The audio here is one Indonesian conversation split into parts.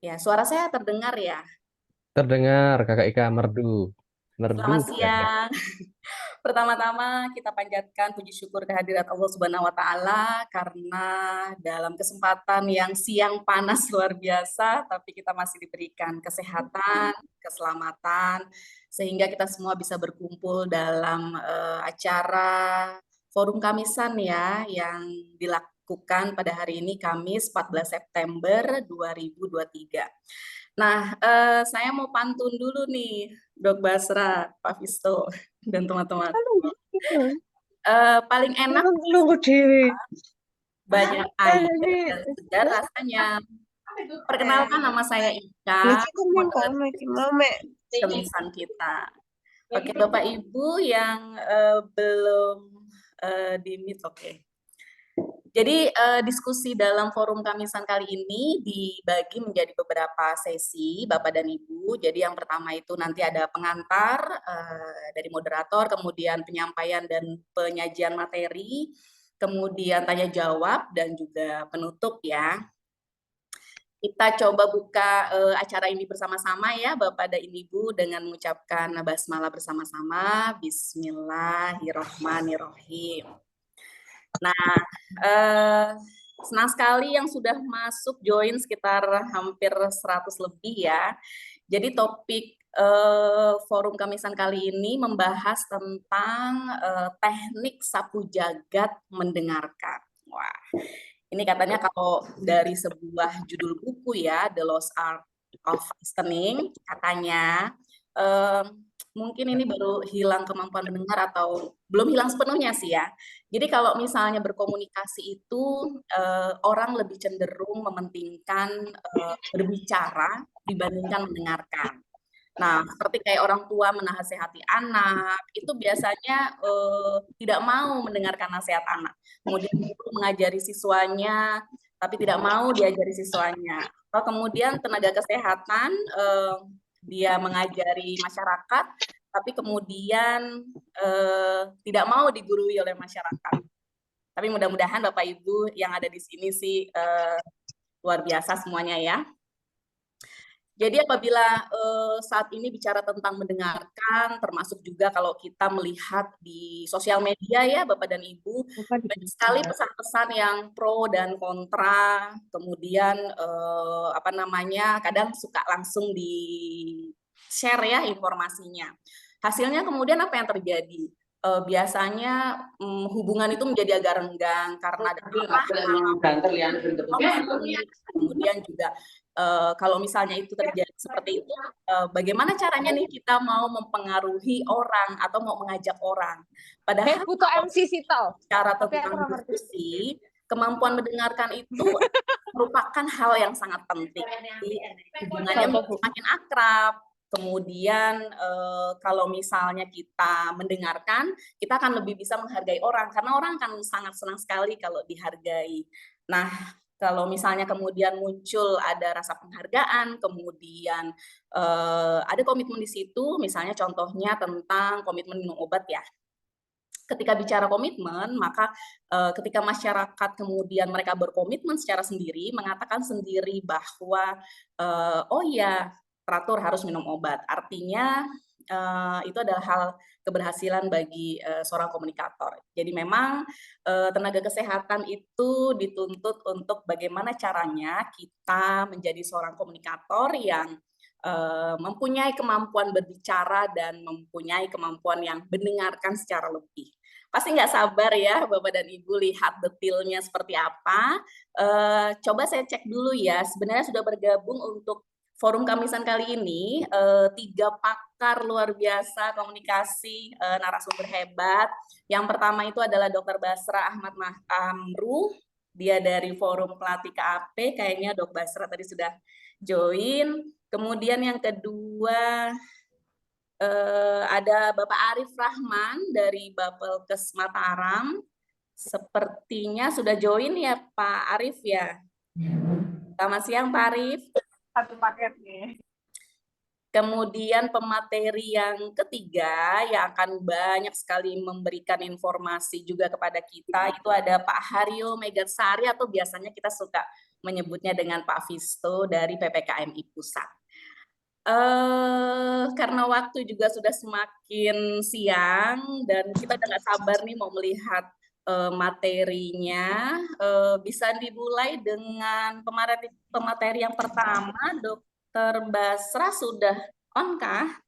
Ya, suara saya terdengar ya. Terdengar Kakak Ika merdu. Merdu Selamat gagah. siang. Pertama-tama kita panjatkan puji syukur kehadirat Allah Subhanahu wa taala karena dalam kesempatan yang siang panas luar biasa tapi kita masih diberikan kesehatan, keselamatan sehingga kita semua bisa berkumpul dalam acara Forum Kamisan ya yang dilakukan pada hari ini Kamis 14 September 2023. Nah, saya mau pantun dulu nih, Dok Basra, Pak Visto, dan teman-teman. Paling enak Nunggu dewi. banyak air dan segar rasanya. Perkenalkan nama saya Ika, moderator kemisan kita. Oke, Bapak Ibu yang belum di-mute, oke. Jadi diskusi dalam forum Kamisan kali ini dibagi menjadi beberapa sesi, Bapak dan Ibu. Jadi yang pertama itu nanti ada pengantar dari moderator, kemudian penyampaian dan penyajian materi, kemudian tanya jawab dan juga penutup ya. Kita coba buka acara ini bersama-sama ya, Bapak dan Ibu dengan mengucapkan basmalah bersama-sama. Bismillahirrohmanirrohim. Nah, senang sekali yang sudah masuk join sekitar hampir 100 lebih ya. Jadi topik forum Kamisan kali ini membahas tentang teknik sapu jagat mendengarkan. Wah, ini katanya kalau dari sebuah judul buku ya, The Lost Art of Listening, katanya eh, mungkin ini baru hilang kemampuan mendengar atau belum hilang sepenuhnya sih ya. Jadi kalau misalnya berkomunikasi itu orang lebih cenderung mementingkan berbicara dibandingkan mendengarkan. Nah, seperti kayak orang tua menasehati anak, itu biasanya tidak mau mendengarkan nasihat anak. Kemudian guru mengajari siswanya, tapi tidak mau diajari siswanya. Atau kemudian tenaga kesehatan dia mengajari masyarakat, tapi kemudian tidak mau digurui oleh masyarakat. Tapi mudah-mudahan Bapak Ibu yang ada di sini sih luar biasa semuanya ya. Jadi apabila saat ini bicara tentang mendengarkan, termasuk juga kalau kita melihat di sosial media ya Bapak dan Ibu, banyak sekali pesan-pesan yang pro dan kontra, kemudian apa namanya, kadang suka langsung di share ya informasinya. Hasilnya kemudian apa yang terjadi? Biasanya hubungan itu menjadi agak renggang karena ada konflik, kemudian juga kalau misalnya itu terjadi seperti itu, bagaimana caranya nih kita mau mempengaruhi orang atau mau mengajak orang? Padahal butuh kalau MC Sito. cara Tapi aku tentang nggak ngerti. diskusi, kemampuan mendengarkan itu merupakan hal yang sangat penting. Jadi, hubungannya semakin akrab. Kemudian kalau misalnya kita mendengarkan, kita akan lebih bisa menghargai orang karena orang akan sangat senang sekali kalau dihargai. Nah, kalau misalnya kemudian muncul ada rasa penghargaan, kemudian ada komitmen di situ, misalnya contohnya tentang komitmen minum obat ya. Ketika bicara komitmen, maka ketika masyarakat kemudian mereka berkomitmen secara sendiri, mengatakan sendiri bahwa oh ya, teratur harus minum obat. Artinya itu adalah hal keberhasilan bagi seorang komunikator. Jadi memang tenaga kesehatan itu dituntut untuk bagaimana caranya kita menjadi seorang komunikator yang mempunyai kemampuan berbicara dan mempunyai kemampuan yang mendengarkan secara lebih. Pasti nggak sabar ya Bapak dan Ibu lihat detailnya seperti apa. Coba saya cek dulu ya, sebenarnya sudah bergabung untuk forum Kamisan kali ini 3 pakar luar biasa komunikasi narasumber hebat. Yang pertama itu adalah Dr. Basra Ahmad Amru, dia dari forum pelatih KAP, kayaknya Dok Basra tadi sudah join. Kemudian yang kedua ada Bapak Arif Rahman dari Bapelkes Mataram. Sepertinya sudah join ya Pak Arif ya. Selamat siang Pak Arif. Satu paket nih. Kemudian pemateri yang ketiga yang akan banyak sekali memberikan informasi juga kepada kita itu ada Pak Haryo Megatsari atau biasanya kita suka menyebutnya dengan Pak Visto dari PPKMI Pusat. Karena waktu juga sudah semakin siang dan kita udah nggak sabar nih mau melihat materinya. Bisa dimulai dengan pemateri yang pertama, Dr. Basra sudah on kah?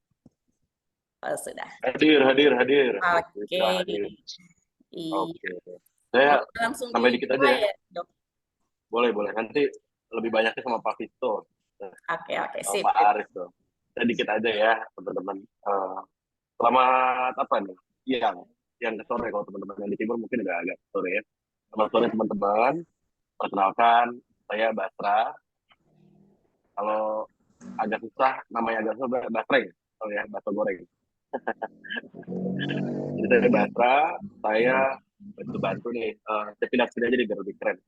Oh, sudah. Hadir. Oke. Bisa hadir. Iya. Oke. Saya Langsung tambah dikit aja dimulai ya. ya, Dok. Boleh. Nanti lebih banyaknya sama Pak Vito, Oke, sama sip. Pak Aris tuh. Saya dikit aja ya, teman-teman. Selamat apa nih? Yang ke sore, kalau teman-teman yang di timur mungkin agak sore ya. Selamat sore teman-teman. Perkenalkan, saya Basra. Kalau agak susah, namanya agak susah, Basreng. Oh ya, bakso goreng. Jadi saya Basra, saya bantu-bantu nih. Saya pindah sini aja biar lebih keren.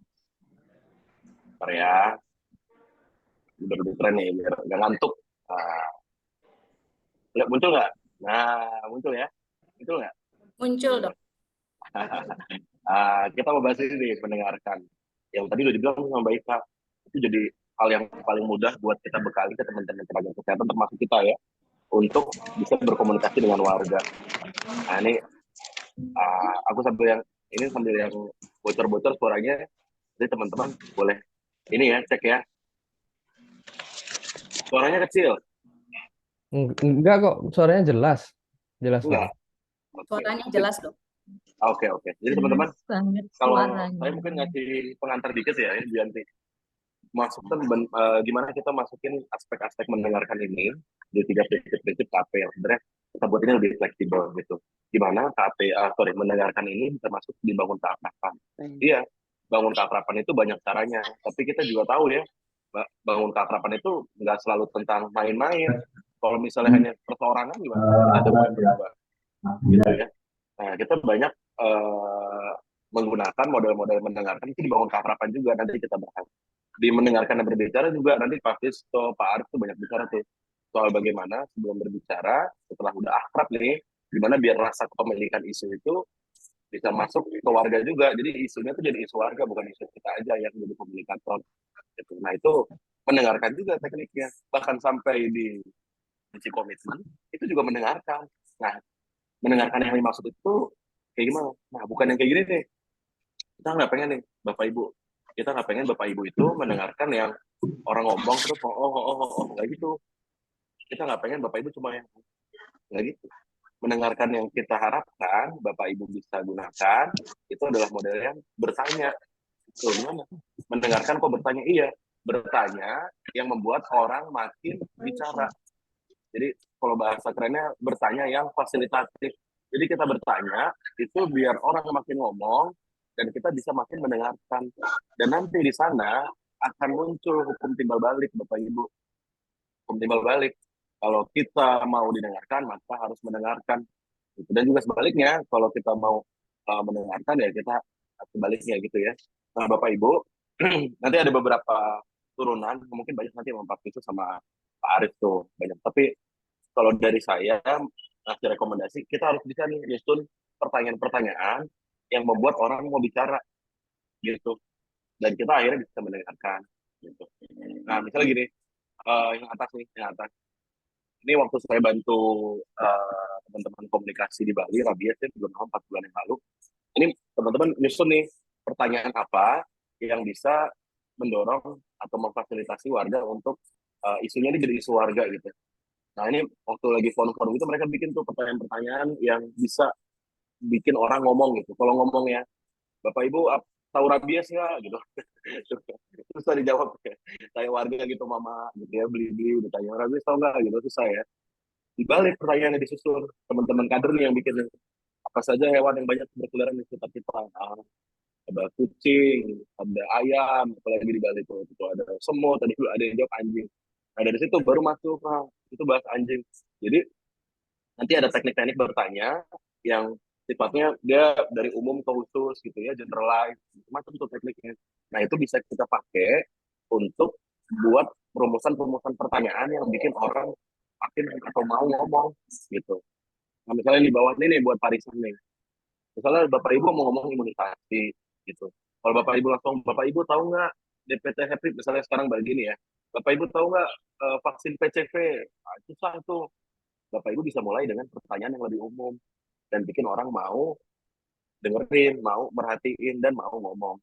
Bentar ya, biar lebih keren nih, biar nggak ngantuk. Nah, muncul nggak? Nah, muncul ya? Muncul nggak? Muncul, Dok. Kita mau bahas ini nih, mendengarkan. Yang tadi udah dibilang sama Mbak Ika, itu jadi hal yang paling mudah buat kita bekali ke teman-teman tenaga kesehatan, termasuk kita ya, untuk bisa berkomunikasi dengan warga. Nah, ini aku sambil yang bocor-bocor suaranya, jadi teman-teman boleh ini ya, cek ya. Suaranya kecil? Enggak kok, suaranya jelas. Jelas Enggak? banget. Oke. Suaranya jelas, Dok. Oke. Jadi teman-teman, Banget kalau suaranya. saya mungkin ngasih pengantar dikit ya, ini nanti masukkan gimana kita masukin aspek-aspek mendengarkan ini di 3 prinsip KP yang sebenarnya kita buat ini lebih fleksibel gitu. Gimana mendengarkan ini bisa masuk di bangun keakraban. Iya, bangun keakraban itu banyak caranya, tapi kita juga tahu ya, bangun keakraban itu nggak selalu tentang main-main. Kalau misalnya hanya perseorangan gimana? Kita ada bukan berdua, gitu ya. Nah, kita banyak menggunakan model-model mendengarkan itu dibangun keakraban juga, nanti kita bahas di mendengarkan dan berbicara juga. Nanti Pak Fisto, Pak Arif tuh banyak bicara tuh soal bagaimana sebelum berbicara, setelah udah akrab nih, gimana biar rasa kepemilikan isu itu bisa masuk ke warga juga. Jadi isunya tuh jadi isu warga, bukan isu kita aja yang jadi komunikator gitu. Nah, itu mendengarkan juga tekniknya, bahkan sampai di sisi komitmen itu juga mendengarkan. Nah, mendengarkan yang dimaksud itu kayak gimana? Nah, bukan yang kayak gini nih. Kita nggak pengen nih, Bapak Ibu. Kita nggak pengen Bapak Ibu itu mendengarkan yang orang ngomong terus nggak gitu. Kita nggak pengen Bapak Ibu cuma yang nggak gitu. Mendengarkan yang kita harapkan Bapak Ibu bisa gunakan itu adalah model yang bertanya. Tuh, gimana? Mendengarkan kok bertanya? Iya, bertanya yang membuat orang makin bicara. Jadi kalau bahasa kerennya bertanya yang fasilitatif. Jadi kita bertanya itu biar orang makin ngomong dan kita bisa makin mendengarkan. Dan nanti di sana akan muncul hukum timbal balik, Bapak Ibu. Hukum timbal balik. Kalau kita mau didengarkan, maka harus mendengarkan. Dan juga sebaliknya, kalau kita mau mendengarkan, ya kita sebaliknya gitu ya. Nah, Bapak Ibu, nanti ada beberapa turunan, mungkin banyak nanti yang Pak itu sama Pak Arif tuh banyak. Tapi kalau dari saya ngasih rekomendasi, kita harus bisa nih nyusun pertanyaan-pertanyaan yang membuat orang mau bicara gitu, dan kita akhirnya bisa mendengarkan gitu. Nah, misalnya gini, yang atas nih, yang atas ini waktu saya bantu teman-teman komunikasi di Bali, Rabies ya, belum 4 bulan yang lalu. Ini teman-teman nyusun nih pertanyaan apa yang bisa mendorong atau memfasilitasi warga untuk isunya ini jadi isu warga gitu. Nah, ini waktu lagi forum-forum itu mereka bikin tuh pertanyaan-pertanyaan yang bisa bikin orang ngomong gitu. Kalau ngomong ya, Bapak Ibu tahu rabies nggak gitu. Susah dijawab ya. Saya warga gitu, Mama gitu ya, beli-beli ditanya rabies tahu nggak gitu, susah ya. Dibalik pertanyaannya disusun, teman-teman kader nih yang bikin apa saja hewan yang banyak berkeliaran di sekitar kita. Ada kucing, ada ayam, apalagi di Bali itu ada semut, tadi ada yang jawab anjing. Nah, dari situ baru masuk, itu bahas anjing. Jadi nanti ada teknik-teknik bertanya yang sifatnya dia dari umum ke khusus gitu ya, generalize, macam itu tekniknya. Nah, itu bisa kita pakai untuk buat perumusan-perumusan pertanyaan yang bikin orang makin atau mau ngomong gitu. Nah, misalnya di bawah ini nih buat Parisan nih. Misalnya Bapak Ibu mau ngomong imunisasi gitu. Kalau Bapak Ibu langsung, Bapak Ibu tahu nggak DPT Happy misalnya sekarang begini ya. Bapak Ibu tahu nggak vaksin PCV? Nah, susah tuh. Bapak Ibu bisa mulai dengan pertanyaan yang lebih umum dan bikin orang mau dengerin, mau merhatiin dan mau ngomong.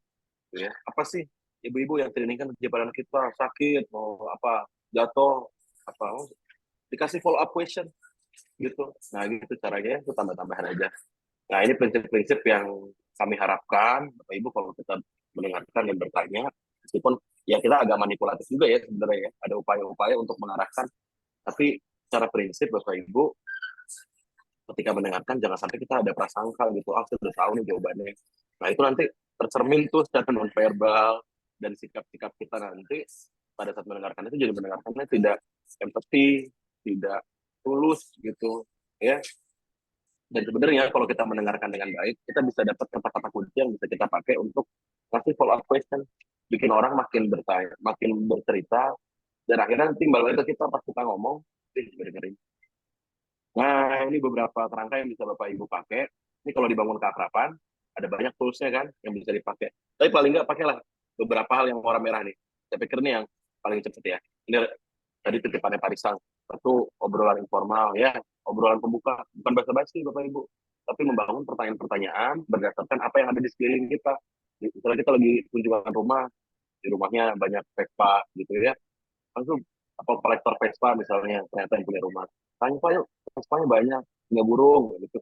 Gitu ya. Apa sih ibu-ibu yang training kan di badan kita sakit, mau apa jatuh, apa dikasih follow up question gitu. Nah gitu caranya itu tambah-tambahan aja. Nah, ini prinsip-prinsip yang kami harapkan, Bapak Ibu, kalau kita mendengarkan dan bertanya, meskipun ya kita agak manipulatif juga ya sebenarnya ya, ada upaya-upaya untuk mengarahkan, tapi secara prinsip Bapak Ibu, ketika mendengarkan jangan sampai kita ada prasangka gitu, ah saya sudah tahu nih jawabannya. Nah, itu nanti tercermin tuh secara non-verbal dan sikap-sikap kita nanti pada saat mendengarkan itu jadi mendengarkannya tidak empati, tidak tulus gitu ya. Dan sebenarnya kalau kita mendengarkan dengan baik, kita bisa dapat kata-kata kunci yang bisa kita pakai untuk kasih follow up question, bikin orang makin bertanya, makin bercerita, dan akhirnya timbal itu kita pas kita ngomong, dengerin. Nah, ini beberapa kerangka yang bisa Bapak Ibu pakai. Ini kalau dibangun keakraban, ada banyak toolsnya kan yang bisa dipakai. Tapi paling nggak pakailah beberapa hal yang warna merah nih. Saya pikir ini yang paling cepat ya. Ini tadi titipannya Parisang. Satu, obrolan informal ya, obrolan pembuka, bukan basa-basi Bapak Ibu, tapi membangun pertanyaan-pertanyaan berdasarkan apa yang ada di sekeliling kita. Misalnya kita lagi kunjungan rumah, di rumahnya banyak Vespa gitu ya, langsung apa kolektor Vespa misalnya ternyata yang punya rumah. Tanya Pak yuk, Vespanya banyak, punya burung gitu.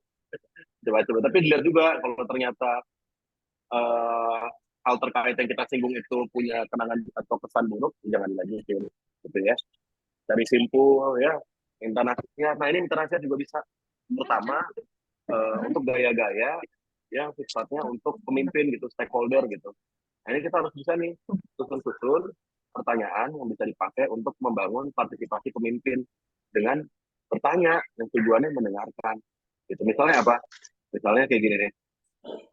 Coba-coba. Tapi dilihat juga kalau ternyata eh, hal terkait yang kita singgung itu punya kenangan atau kesan buruk, jangan dilanjutin gitu ya. Dari simpul ya, minta nasihat. Nah ini minta nasihat juga bisa. Pertama untuk gaya-gaya yang sifatnya untuk pemimpin gitu, stakeholder gitu. Nah ini kita harus bisa nih susun-susun pertanyaan yang bisa dipakai untuk membangun partisipasi pemimpin dengan bertanya yang tujuannya mendengarkan. Gitu. Misalnya apa? Misalnya kayak gini nih.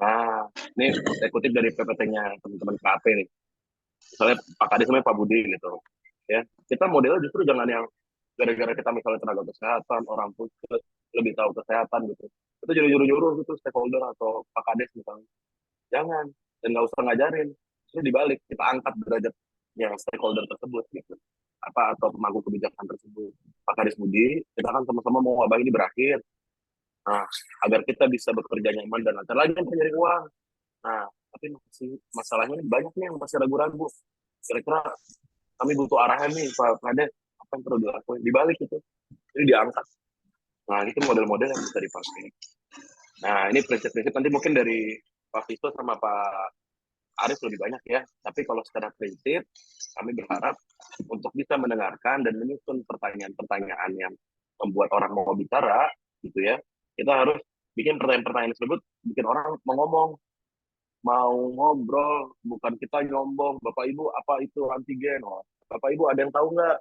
Nah, ini saya kutip dari PPT-nya teman-teman KP nih. Misalnya Pak Kades sama Pak Budi gitu. Ya, kita modelnya justru jangan yang gara-gara kita misalnya tenaga kesehatan, orang puskes, lebih tahu kesehatan gitu. Itu jadi nyuruh-nyuruh gitu stakeholder atau Pak Kades misalnya. Jangan, dan nggak usah ngajarin. Itu dibalik, kita angkat derajat yang stakeholder tersebut gitu. Apa atau pemangku kebijakan tersebut. Pak Kades Budi, kita kan sama-sama mau wabah ini berakhir. Nah, agar kita bisa bekerja nyaman dan lancar lagi kan mencari uang. Nah, tapi masih masalahnya banyak nih yang masih ragu-ragu. Kira-kira kami butuh arahan nih Pak Kades, apa yang perlu dilakukan? Dibalik itu, ini diangkat. Nah, itu model-model yang bisa dipakai. Nah, ini prinsip-prinsip nanti mungkin dari Pak Visto sama Pak Arif lebih banyak ya. Tapi kalau secara prinsip, kami berharap untuk bisa mendengarkan dan menyusun pertanyaan-pertanyaan yang membuat orang mau bicara, gitu ya. Kita harus bikin pertanyaan-pertanyaan tersebut, bikin orang mau ngomong, mau ngobrol, bukan kita nyombong. Bapak Ibu, apa itu antigen? Oh, Bapak Ibu ada yang tahu nggak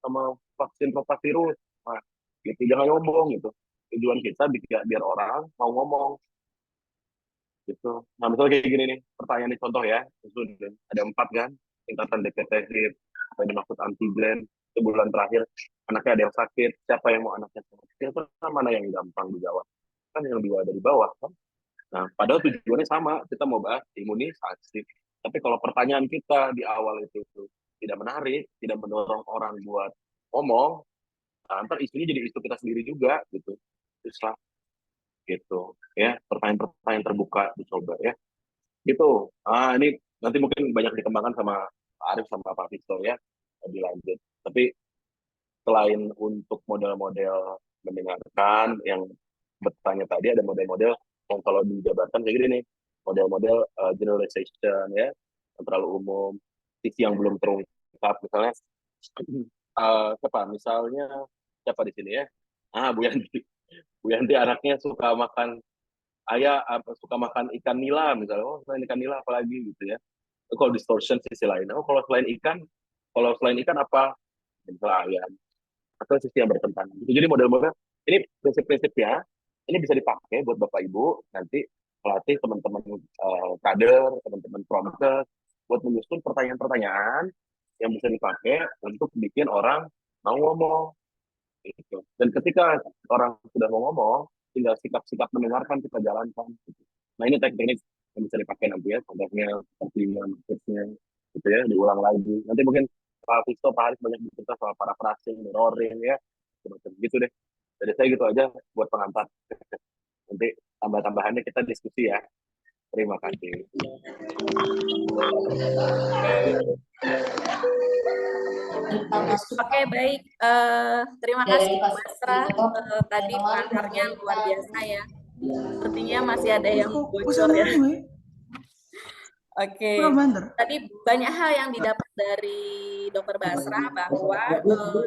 sama vaksin rotavirus? Nah, gitu, jangan nyombong gitu. Tujuan kita biar orang mau ngomong gitu. Nah, misalnya kayak gini nih, pertanyaan nih contoh ya, itu ada 4 kan, tingkatan DPT, apa yang dimaksud antigen, sebulan terakhir, anaknya ada yang sakit, siapa yang mau anaknya sakit, kira mana yang gampang dijawab? Kan yang dua dari bawah kan. Nah, padahal tujuannya sama, kita mau bahas imunisasi. Tapi kalau pertanyaan kita di awal itu tidak menarik, tidak mendorong orang buat ngomong, nah, ntar isunya jadi isu kita sendiri juga gitu. Susah gitu ya, pertanyaan-pertanyaan terbuka dicoba ya gitu. Ini nanti mungkin banyak dikembangkan sama Pak Arif sama Pak Visto ya, lebih lanjut. Tapi selain untuk model-model mendengarkan yang bertanya tadi, ada model-model yang kalau dijabarkan kayak gini nih, model-model generalization ya, yang terlalu umum, sisi yang belum terungkap, misalnya siapa misalnya, siapa di sini ya, Bu Yanti. Bu Yanti anaknya suka makan ayah, apa suka makan ikan nila misalnya, oh selain ikan nila apalagi gitu ya. Itu kalau distortion sisi lain, oh kalau selain ikan apa, misalnya ayam, atau sisi yang bertentangan. Jadi model-model ini prinsip-prinsipnya ini bisa dipakai buat Bapak Ibu nanti pelatih teman-teman kader, teman-teman promoter buat menyusun pertanyaan-pertanyaan yang bisa dipakai untuk bikin orang mau ngomong gitu. Dan ketika orang sudah mau ngomong, tinggal sikap-sikap mendengarkan kita jalankan. Gitu. Nah ini teknik yang bisa dipakai nanti ya, contohnya seperti tipsnya gitu ya, diulang lagi. Nanti mungkin Pak Visto, Pak Haris banyak bercerita soal paraphrasing, mirroring ya, semacam gitu deh. Jadi saya gitu aja buat pengantar. Nanti tambah-tambahannya kita diskusi ya. Terima kasih. Oke, baik. Terima kasih Bu Basra. Tadi pengantarnya luar biasa ya. Sepertinya masih ada yang bocor ya. Oke, tadi banyak hal yang didapat dari Dr. Basra bahwa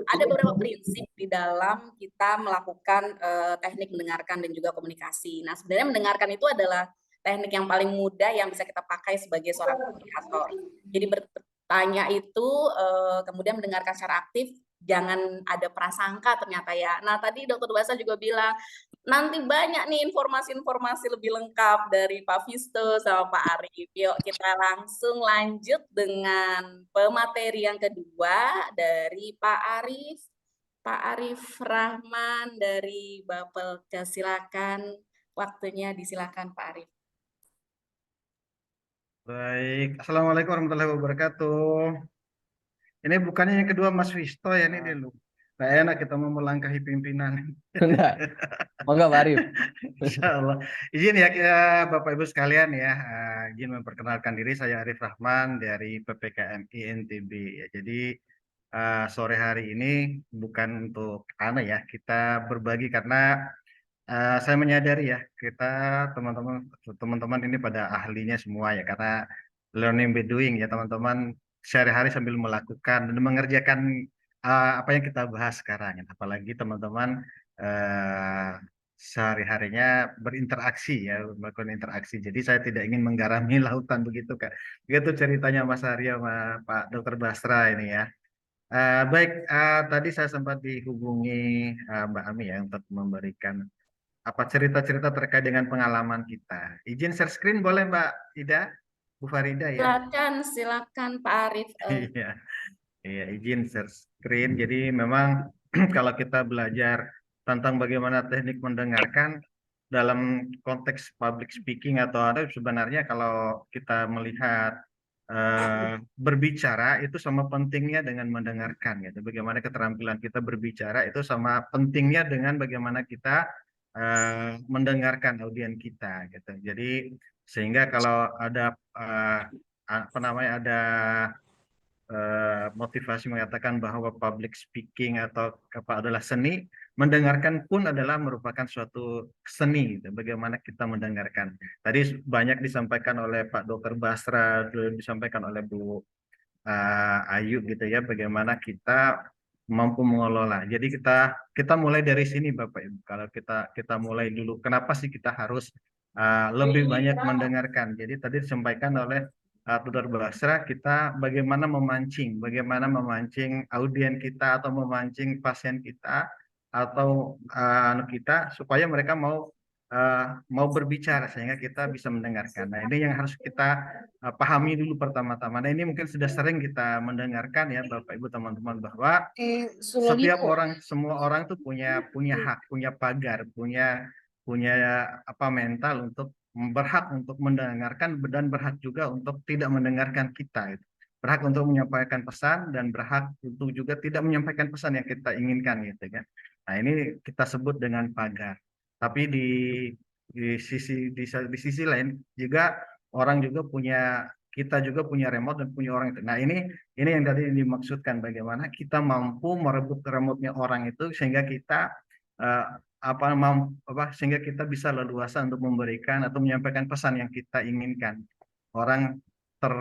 ada beberapa prinsip di dalam kita melakukan teknik mendengarkan dan juga komunikasi. Nah, sebenarnya mendengarkan itu adalah teknik yang paling mudah yang bisa kita pakai sebagai seorang komunikator. Jadi bertanya itu, kemudian mendengarkan secara aktif, jangan ada prasangka ternyata ya. Nah, tadi Dr. Basra juga bilang, nanti banyak nih informasi-informasi lebih lengkap dari Pak Visto sama Pak Arif. Yuk kita langsung lanjut dengan pemateri yang kedua dari Pak Arif. Pak Arif Rahman dari Bapelkes, silakan waktunya, disilakan Pak Arif. Baik, Assalamualaikum warahmatullahi wabarakatuh. Ini bukannya yang kedua Mas Visto ya, ini dia lu. Gak enak kita mau melangkahi pimpinan. Enggak. Enggak, Pak Arif. Insya Allah. Izin ya Bapak Ibu sekalian ya, izin memperkenalkan diri, saya Arif Rahman dari PPKMI NTB ya. Jadi sore hari ini bukan untuk ya, kita berbagi karena saya menyadari ya, kita teman-teman ini pada ahlinya semua ya, karena learning by doing ya teman-teman, sehari-hari sambil melakukan dan mengerjakan apa yang kita bahas sekarang. Apalagi teman-teman sehari-harinya berinteraksi ya, melakukan interaksi. Jadi saya tidak ingin menggarami lautan begitu Kak. Begitu ceritanya Mas Aryo sama Pak Dr. Basra ini ya. Baik, tadi saya sempat dihubungi Mbak Ami ya untuk memberikan apa cerita-cerita terkait dengan pengalaman kita. Izin share screen boleh Mbak Ida, Bu Farida ya? Silakan Pak Arif. Iya, iya izin share screen. Jadi memang kalau kita belajar tentang bagaimana teknik mendengarkan dalam konteks public speaking atau ada, sebenarnya kalau kita melihat berbicara itu sama pentingnya dengan mendengarkan gitu. Bagaimana keterampilan kita berbicara itu sama pentingnya dengan bagaimana kita mendengarkan audien kita gitu. Jadi sehingga kalau ada apa namanya ada motivasi mengatakan bahwa public speaking atau apa adalah seni, mendengarkan pun adalah merupakan suatu seni gitu. Bagaimana kita mendengarkan. Tadi banyak disampaikan oleh Pak Dr. Basra, disampaikan oleh Bu Ayu gitu ya, bagaimana kita mampu mengelola. Jadi kita mulai dari sini Bapak Ibu. Kalau kita mulai dulu, kenapa sih kita harus lebih banyak mendengarkan? Jadi tadi disampaikan oleh Dr. Basra, kita bagaimana memancing audien kita atau memancing pasien kita atau kita supaya mereka mau berbicara sehingga kita bisa mendengarkan. Nah, ini yang harus kita pahami dulu pertama-tama. Nah, ini mungkin sudah sering kita mendengarkan ya Bapak Ibu teman-teman bahwa semua orang tuh punya hak, punya pagar, punya apa mental untuk berhak untuk mendengarkan dan berhak juga untuk tidak mendengarkan kita. Berhak untuk menyampaikan pesan dan berhak untuk juga tidak menyampaikan pesan yang kita inginkan gitu kan. Nah, ini kita sebut dengan pagar. Tapi di sisi lain juga orang juga kita juga punya remote dan punya orang itu. Nah, ini yang tadi dimaksudkan bagaimana kita mampu merebut remote-nya orang itu sehingga kita eh, sehingga kita bisa leluasa untuk memberikan atau menyampaikan pesan yang kita inginkan. Orang ter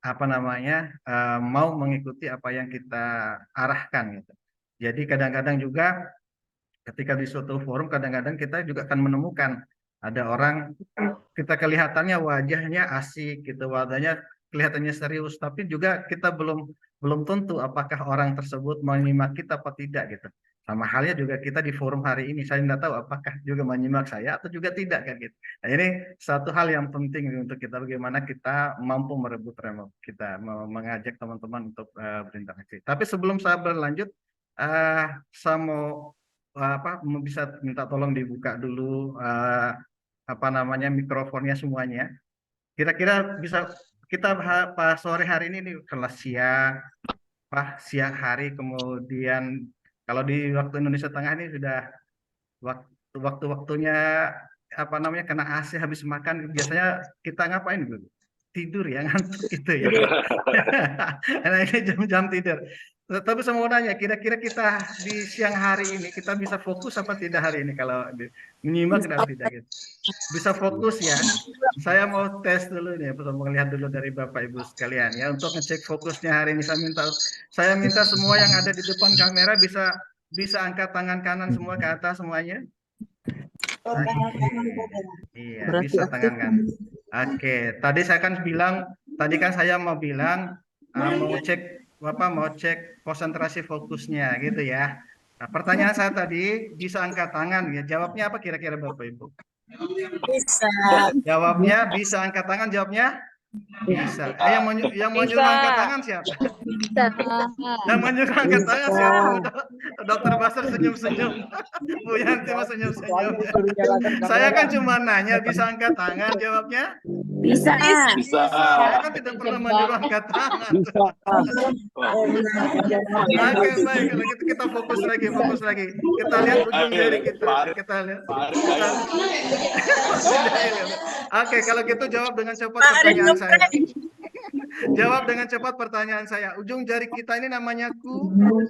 apa namanya mau mengikuti apa yang kita arahkan gitu. Jadi kadang-kadang juga ketika di suatu forum kadang-kadang kita juga akan menemukan ada orang kita kelihatannya wajahnya asik gitu, wajahnya kelihatannya serius, tapi juga kita belum tentu apakah orang tersebut menyimak kita apa tidak gitu. Sama halnya juga kita di forum hari ini, saya tidak tahu apakah juga menyimak saya atau juga tidak kan gitu. Nah, ini satu hal yang penting untuk kita bagaimana kita mampu merebut remote kita, mengajak teman-teman untuk berinteraksi. Tapi sebelum saya berlanjut, Saya mau bisa minta tolong dibuka dulu apa namanya mikrofonnya semuanya. Kira-kira bisa kita pas sore hari ini nih kelas siang, siang hari, kemudian kalau di waktu Indonesia Tengah ini sudah waktu-waktunya apa namanya kena AC habis makan, biasanya kita ngapain dulu? Tidur ya, ngantuk gitu ya. Nah, ini jam-jam tidur. Tapi saya mau nanya, kira-kira kita di siang hari ini kita bisa fokus apa tidak hari ini kalau menyimak dan tidak gitu? Bisa fokus ya. Saya mau tes dulu nih, mau lihat dulu dari Bapak Ibu sekalian ya untuk ngecek fokusnya hari ini. Saya minta semua yang ada di depan kamera bisa angkat tangan kanan semua ke atas semuanya. Iya, bisa tangan kanan. Oke, tadi saya kan saya mau bilang mau cek konsentrasi fokusnya gitu ya. Nah, pertanyaan saya tadi bisa angkat tangan ya. Jawabnya apa kira-kira Bapak Ibu? Bisa. Jawabnya bisa angkat tangan, jawabnya bisa. Yang mau nyuruh angkat tangan siapa? Bisa. Yang mau nyuruh angkat tangan siapa? Dokter Basar senyum-senyum. Bu Yanti mah senyum-senyum. Saya kan cuma nanya bisa angkat tangan, jawabnya Bisa. Bisa. Saya kan tidak pernah menyuruh angkat tangan. Oke, baik, kalau gitu kita fokus lagi. Kita lihat ujung jari kita. Kita lihat. Oke, kalau gitu jawab dengan cepat pertanyaan saya. Jawab dengan cepat pertanyaan saya. Ujung jari kita ini namanya kuku.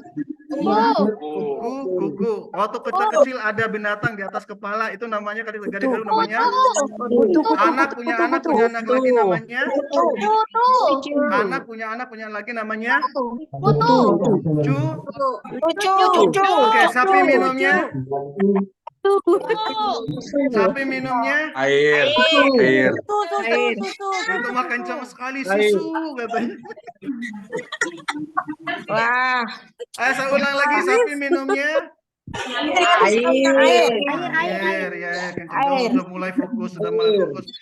Waktu kecil ada binatang di atas kepala, itu namanya namanya anak punya anak lagi namanya anak punya lagi namanya Cucu. Oke, sapi minumnya Air. itu mah kencang sekali susu katanya. Wah. Saya ulang lagi, sapi minumnya Air. ya, kencang. Sudah mulai fokus.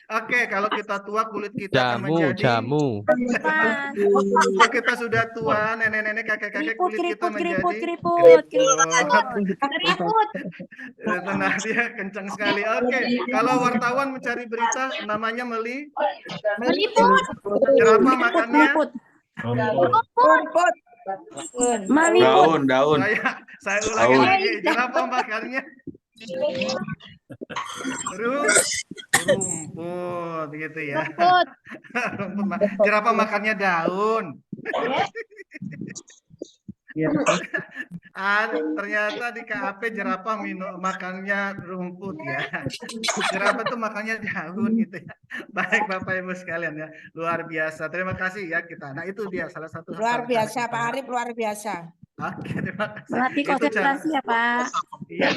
Oke, kalau kita tua kulit kita akan menjadi kalau kita sudah tua, nenek-nenek, kakek-kakek, kulit kita menjadi keriput. Nah, dia kencang sekali. Oke, kalau wartawan mencari berita namanya meliput. Jerapah makannya Daun. Saya ulangi lagi. Jerapah makannya rumput gitu ya. Jerapah makannya daun. Ternyata di KAP jerapah makannya rumput ya. Jerapah tuh makannya daun gitu ya. Baik Bapak Ibu sekalian ya, luar biasa. Terima kasih ya kita. Nah itu dia salah satu luar biasa Pak Arif, luar biasa. Oke, terima kasih. Melatih konsentrasi ya Pak. Iya,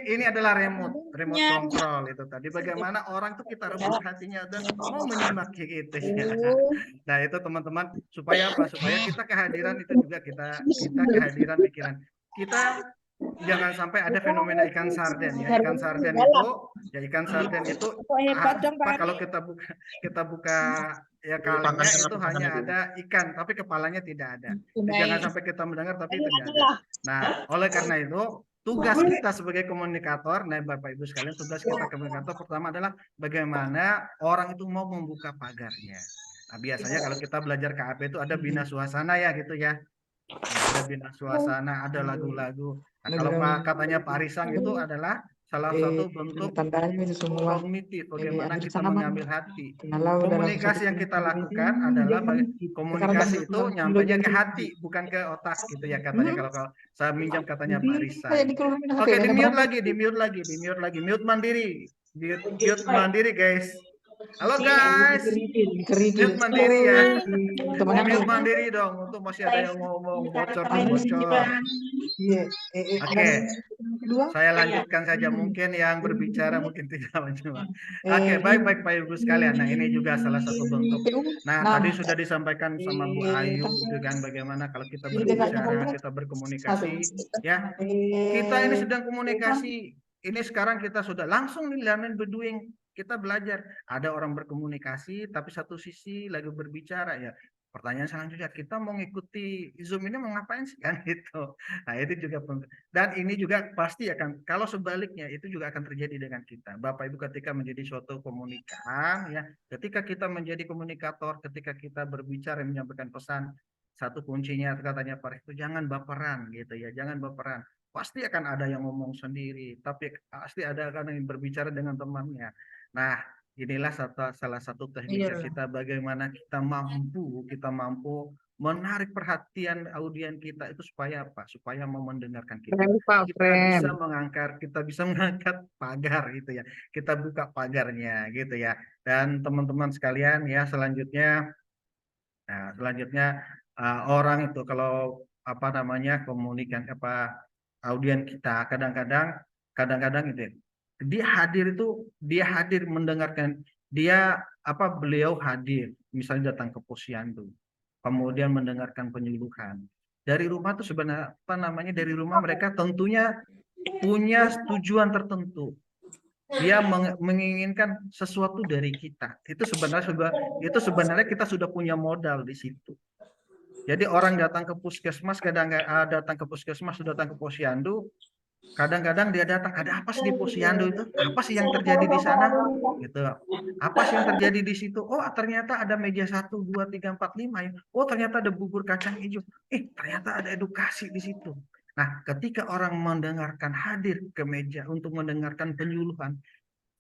ini adalah remote control itu tadi. Bagaimana orang tuh kita rebut hatinya dan mau menyimak gitu ya. Nah itu teman-teman supaya apa? Supaya kita kehadiran itu juga kita kehadiran pikiran kita. Jangan sampai ada fenomena ikan sarden ya. Ikan sarden itu kalau kita buka ya kalengnya itu hanya ada ikan tapi kepalanya tidak ada. Jangan sampai kita mendengar tapi itu tidak ada. Nah, oleh karena itu tugas kita sebagai komunikator, nah Bapak Ibu sekalian, tugas kita komunikator pertama adalah bagaimana orang itu mau membuka pagarnya. Nah, biasanya kalau kita belajar KAP itu ada bina suasana ya gitu ya. Ada bina suasana, ada lagu-lagu. Nah, kalau katanya Pak Risang itu adalah salah satu bentuk kognitif, bagaimana kita mengambil hati. Komunikasi yang kita lakukan adalah komunikasi itu nyampainya ke hati, bukan ke otak gitu ya katanya. Kalau saya minjam katanya Pak Risang. Oke, di mute mandiri. Mute mandiri guys. Halo guys, mute mandiri ya. Mute mandiri dong, untuk masih ada yang ngomong bocor. Oke, saya lanjutkan saja. Mungkin yang berbicara mungkin tidak menjawab. Oke, baik Pak Ibu sekalian. Nah ini juga salah satu bentuk. Nah tadi sudah disampaikan sama Bu Ayu gitu kan, bagaimana kalau kita berbicara, kita berkomunikasi, ya. Kita ini sedang komunikasi. Ini sekarang kita sudah langsung nih learning by doing. Kita belajar, ada orang berkomunikasi tapi satu sisi lagi berbicara ya. Pertanyaan selanjutnya, kita mau ngikuti Zoom ini mau ngapain sih kan gitu. Nah, itu juga dan ini juga pasti akan, kalau sebaliknya itu juga akan terjadi dengan kita. Bapak Ibu ketika menjadi suatu komunikan ya, ketika kita menjadi komunikator, ketika kita berbicara menyampaikan pesan, satu kuncinya katanya Pak itu jangan baperan gitu ya, jangan baperan. Pasti akan ada yang ngomong sendiri, tapi pasti ada kan yang berbicara dengan temannya. Nah, inilah salah satu teknik Iya. kita bagaimana kita mampu menarik perhatian audiens kita itu supaya apa? Supaya mau mendengarkan kita. Keren, Pak, keren. Kita bisa mengangkat pagar gitu ya. Kita buka pagarnya gitu ya. Dan teman-teman sekalian ya selanjutnya orang itu kalau apa namanya komunikan audiens kita kadang-kadang itu ya, dia hadir mendengarkan beliau hadir misalnya datang ke posyandu kemudian mendengarkan penyuluhan dari rumah tuh sebenarnya dari rumah mereka tentunya punya tujuan tertentu, dia menginginkan sesuatu dari kita. Itu sebenarnya kita sudah punya modal di situ. Jadi orang datang ke puskesmas, datang ke posyandu, kadang-kadang dia datang, ada apa sih di posyandu itu? Apa sih yang terjadi di sana? Gitu. Apa sih yang terjadi di situ? Oh, ternyata ada meja 1, 2, 3, 4, 5 ya. Oh, ternyata ada bubur kacang hijau. Ternyata ada edukasi di situ. Nah, ketika orang mendengarkan hadir ke meja untuk mendengarkan penyuluhan,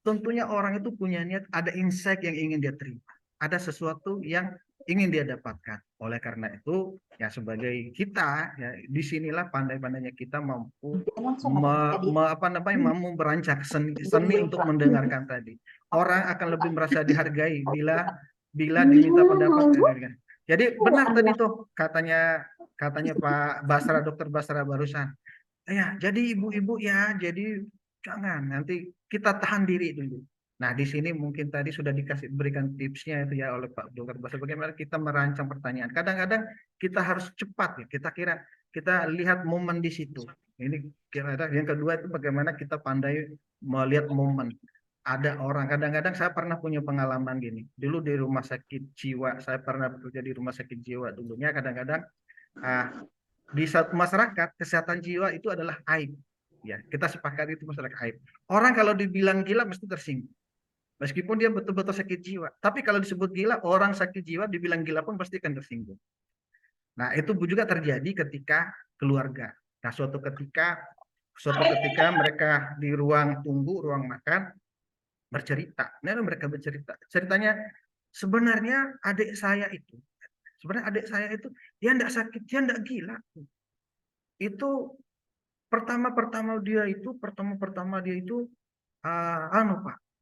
tentunya orang itu punya niat, ada insight yang ingin dia terima. Ada sesuatu yang ingin dia dapatkan. Oleh karena itu, ya sebagai kita, ya disinilah pandai-pandainya kita mampu mampu merancang seni untuk mendengarkan tadi. Orang akan lebih merasa dihargai bila diminta pendapat. Jadi benar tadi tuh katanya Pak Basra, Dokter Basra barusan. Ya, jadi ibu-ibu ya, jadi jangan nanti kita tahan diri dulu. Nah, di sini mungkin tadi sudah berikan tipsnya itu ya oleh Pak Dokter Basra bagaimana kita merancang pertanyaan. Kadang-kadang kita harus cepat ya. Kita lihat momen di situ. Ini kira-kira yang kedua itu bagaimana kita pandai melihat momen. Ada orang kadang-kadang saya pernah punya pengalaman gini. Dulu di rumah sakit jiwa, saya pernah bekerja di rumah sakit jiwa dulunya kadang-kadang di satu masyarakat kesehatan jiwa itu adalah aib. Ya, kita sepakat itu masalah aib. Orang kalau dibilang gila mesti tersinggung. Meskipun dia betul-betul sakit jiwa. Tapi kalau disebut gila, orang sakit jiwa dibilang gila pun pasti akan tersinggung. Nah, itu juga terjadi ketika keluarga. Nah, suatu ketika mereka di ruang tunggu, ruang makan, bercerita. Nah, mereka bercerita. Ceritanya sebenarnya adik saya itu dia enggak sakit, dia enggak gila. Itu pertama dia itu Pak.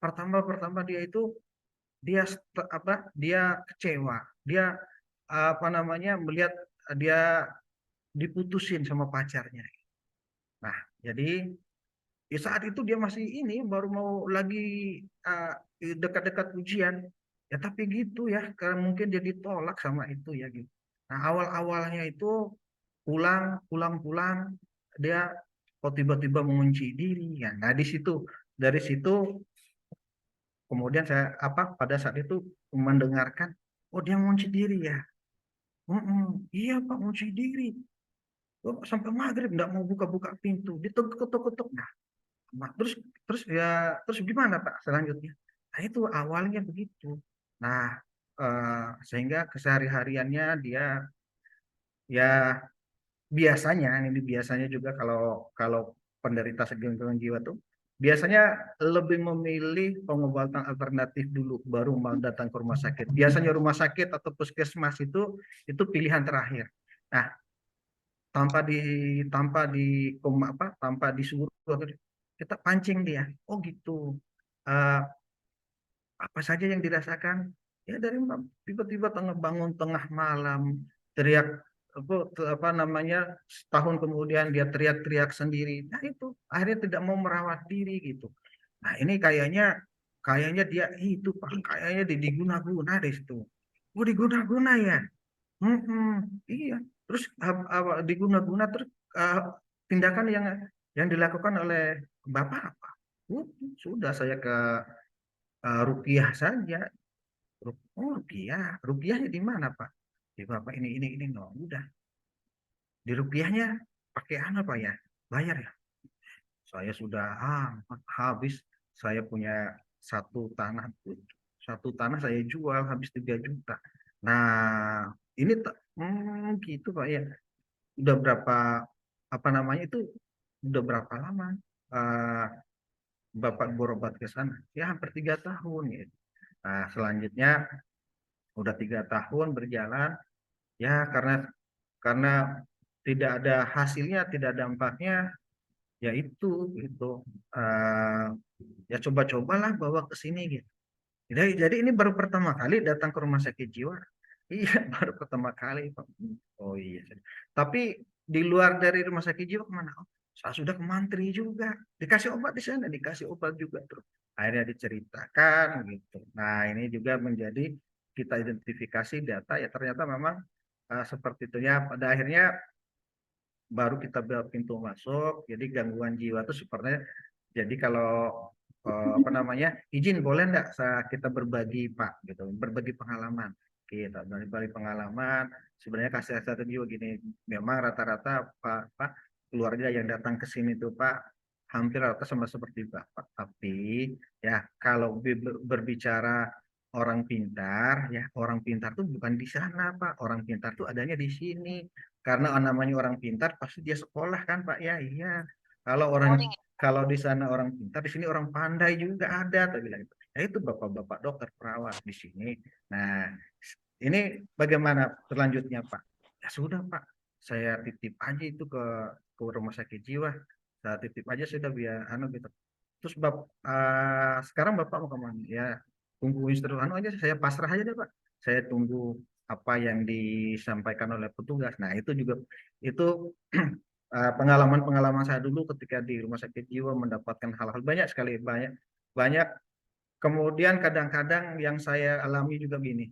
Pertama dia itu dia kecewa. Dia melihat dia diputusin sama pacarnya. Nah, jadi di saat itu dia masih baru mau lagi dekat-dekat ujian. Ya tapi gitu ya, karena mungkin dia ditolak sama itu ya gitu. Nah, awal-awalnya itu pulang dia kok tiba-tiba mengunci diri ya. Nah, dari situ kemudian saya pada saat itu mendengarkan, oh dia mengunci diri ya. Iya Pak, mengunci diri. Oh, sampai maghrib nggak mau buka-buka pintu, diketuk-ketuk. Nah, terus gimana Pak selanjutnya? Nah, itu awalnya begitu. Nah, sehingga kesehari-hariannya dia ya biasanya juga kalau penderita gangguan jiwa tuh biasanya lebih memilih pengobatan alternatif dulu baru mau datang ke rumah sakit. Biasanya rumah sakit atau puskesmas itu pilihan terakhir. Nah, tanpa disuruh kita pancing dia. Oh gitu. Apa saja yang dirasakan? Ya dari tiba-tiba bangun tengah malam teriak setahun kemudian dia teriak-teriak sendiri. Nah itu akhirnya tidak mau merawat diri gitu. Nah ini kayaknya dia itu Pak, kayaknya diguna-guna deh situ. Oh diguna-guna ya. Iya. Terus diguna-guna terus tindakan yang dilakukan oleh Bapak apa? Sudah saya ke ruqyah saja. Oh ruqyah. Ruqyahnya di mana Pak? Bapak ini, no, udah. Di rupiahnya pakai apa ya? Bayar ya. Saya sudah habis. Saya punya satu tanah saya jual habis 3 juta. Nah, ini gitu Pak ya. Udah berapa apa namanya itu udah berapa lama Bapak berobat ke sana? Ya hampir 3 tahun gitu. Nah, selanjutnya udah 3 tahun berjalan ya karena tidak ada hasilnya, tidak ada dampaknya, ya itu gitu. Eh, ya coba-cobalah bawa ke sini gitu. Jadi ini baru pertama kali datang ke rumah sakit jiwa. Iya, baru pertama kali, Pak. Oh iya. Tapi di luar dari rumah sakit jiwa kemana? Oh, saya sudah ke mantri juga. Dikasih obat di sana, dikasih obat juga terus. Akhirnya diceritakan gitu. Nah, ini juga menjadi kita identifikasi data ya ternyata memang seperti itu ya. Pada akhirnya baru kita buat pintu masuk. Jadi gangguan jiwa itu sebenarnya jadi kalau apa namanya izin boleh enggak kita berbagi Pak gitu, berbagi pengalaman. Kita berbagi pengalaman. Sebenarnya kasih satu juga gini, memang rata-rata Pak keluarga yang datang ke sini tuh Pak hampir rata sama seperti Bapak. Tapi ya kalau berbicara orang pintar ya orang pintar tuh bukan di sana Pak. Orang pintar tuh adanya di sini. Karena namanya orang pintar pasti dia sekolah kan Pak ya. Iya. Kalau di sana orang pintar, di sini orang pandai juga ada, tak bilang itu. Ya itu bapak-bapak dokter perawat di sini. Nah, ini bagaimana selanjutnya Pak? Ya sudah Pak, saya titip aja itu ke rumah sakit jiwa. Saya titip aja sudah biar gitu. Terus sekarang Bapak mau kemana? Ya tunggu instruksi aja, saya pasrah aja deh Pak. Saya tunggu apa yang disampaikan oleh petugas. Nah itu juga itu pengalaman-pengalaman saya dulu ketika di rumah sakit jiwa mendapatkan hal-hal banyak sekali banyak kemudian kadang-kadang yang saya alami juga gini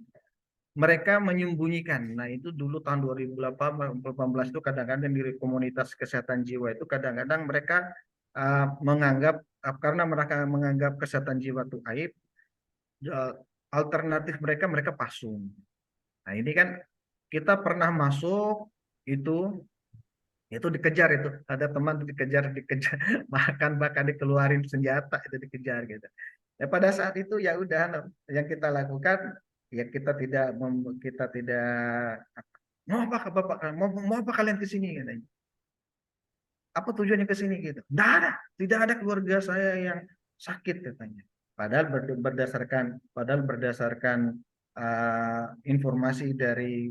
mereka menyembunyikan. Nah itu dulu tahun 2018 itu kadang-kadang di komunitas kesehatan jiwa itu kadang-kadang mereka menganggap karena mereka menganggap kesehatan jiwa itu aib, alternatif mereka pasung. Nah ini kan kita pernah masuk itu dikejar itu ada teman dikejar bahkan dikeluarin senjata itu dikejar gitu ya pada saat itu ya udah yang kita lakukan ya kita tidak mau apa bapak mau apa kalian ke sini katanya apa tujuannya ke sini gitu tidak ada keluarga saya yang sakit katanya padahal berdasarkan informasi dari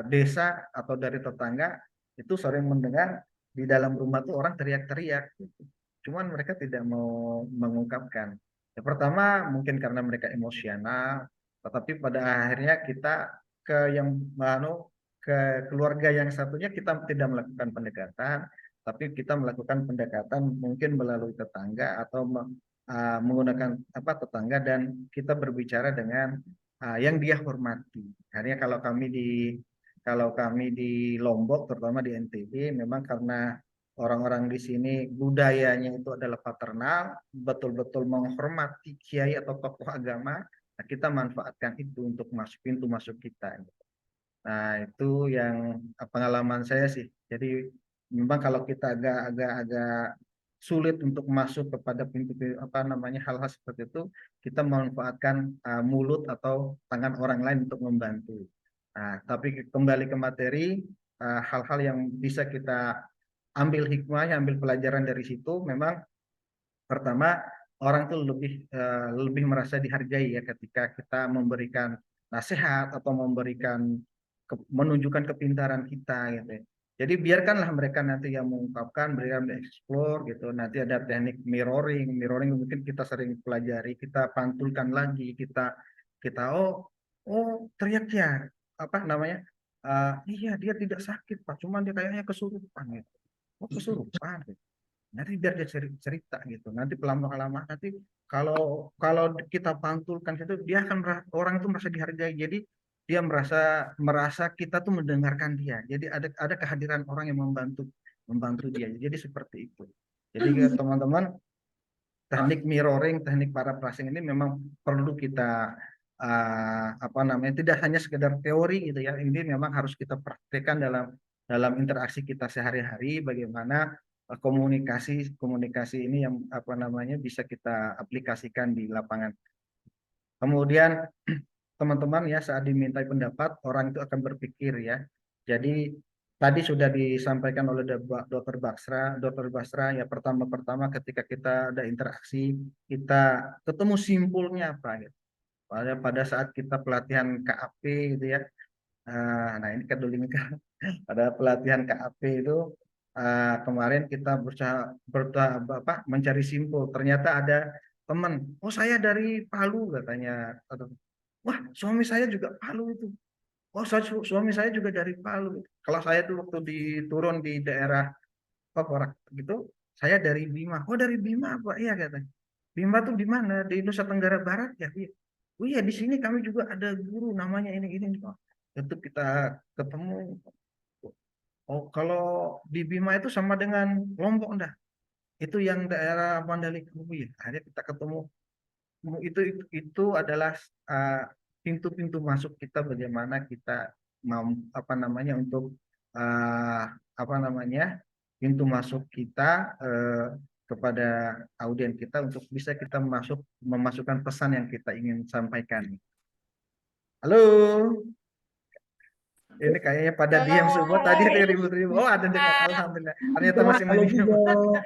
desa atau dari tetangga itu sering mendengar di dalam rumah tuh orang teriak-teriak gitu. Cuman mereka tidak mau mengungkapkan. Yang pertama mungkin karena mereka emosional, tetapi pada akhirnya kita ke keluarga yang satunya kita tidak melakukan pendekatan, tapi kita melakukan pendekatan mungkin melalui tetangga atau menggunakan tetangga dan kita berbicara dengan yang dia hormati. Akhirnya kalau kami di Lombok, terutama di NTB, memang karena orang-orang di sini budayanya itu adalah paternal, betul-betul menghormati kiai atau tokoh agama, nah kita manfaatkan itu untuk pintu masuk kita. Nah itu yang pengalaman saya sih. Jadi memang kalau kita agak sulit untuk masuk kepada pintu hal-hal seperti itu, kita memanfaatkan mulut atau tangan orang lain untuk membantu. Nah, tapi kembali ke materi, hal-hal yang bisa kita ambil hikmahnya, ambil pelajaran dari situ, memang pertama orang tuh lebih merasa dihargai ya ketika kita memberikan nasihat atau menunjukkan kepintaran kita gitu. Jadi biarkanlah mereka nanti yang mengungkapkan, berikan explore gitu. Nanti ada teknik mirroring mungkin kita sering pelajari, kita pantulkan lagi, kita teriak ya iya dia tidak sakit Pak, cuman dia kayaknya kesurupan gitu. Kesurupan gitu. Nanti biar dia cerita gitu. Nanti lama-lama nanti kalau kita pantulkan itu dia akan orang itu merasa dihargai. Jadi dia merasa kita tuh mendengarkan dia. Jadi ada kehadiran orang yang membantu dia. Jadi seperti itu. Jadi teman-teman teknik mirroring, teknik paraphrasing ini memang perlu kita apa namanya, tidak hanya sekedar teori gitu ya. Ini memang harus kita praktekkan dalam interaksi kita sehari-hari, bagaimana komunikasi komunikasi ini yang apa namanya bisa kita aplikasikan di lapangan. Kemudian teman-teman ya, saat dimintai pendapat orang itu akan berpikir ya. Jadi tadi sudah disampaikan oleh Dokter Basra ya, pertama ketika kita ada interaksi, kita ketemu simpulnya apa gitu. Pada saat kita pelatihan KAP gitu ya. Nah ini kedulingkan pada pelatihan KAP itu kemarin kita mencari simpul. Ternyata ada teman, oh saya dari Palu katanya. Wah, suami saya juga Palu itu. Oh, suami saya juga dari Palu. Kalau saya tuh waktu turun di daerah Paporak gitu, saya dari Bima. Oh, dari Bima, Pak. Iya katanya. Bima tuh di mana? Di Nusa Tenggara Barat ya? Iya. Oh iya, di sini kami juga ada guru namanya ini. Oh, itu kita ketemu. Oh, kalau di Bima itu sama dengan Lombok dah. Itu yang daerah Mandalika. Oh iya, akhirnya kita ketemu. Itu adalah pintu-pintu masuk kita, bagaimana kita mau apa namanya untuk apa namanya pintu masuk kita kepada audiens kita untuk bisa kita memasukkan pesan yang kita ingin sampaikan. Halo, ini kayaknya pada diam semua, tadi ada ribut-ribut. Oh, ada dengar, alhamdulillah. Ternyata masih menyimak.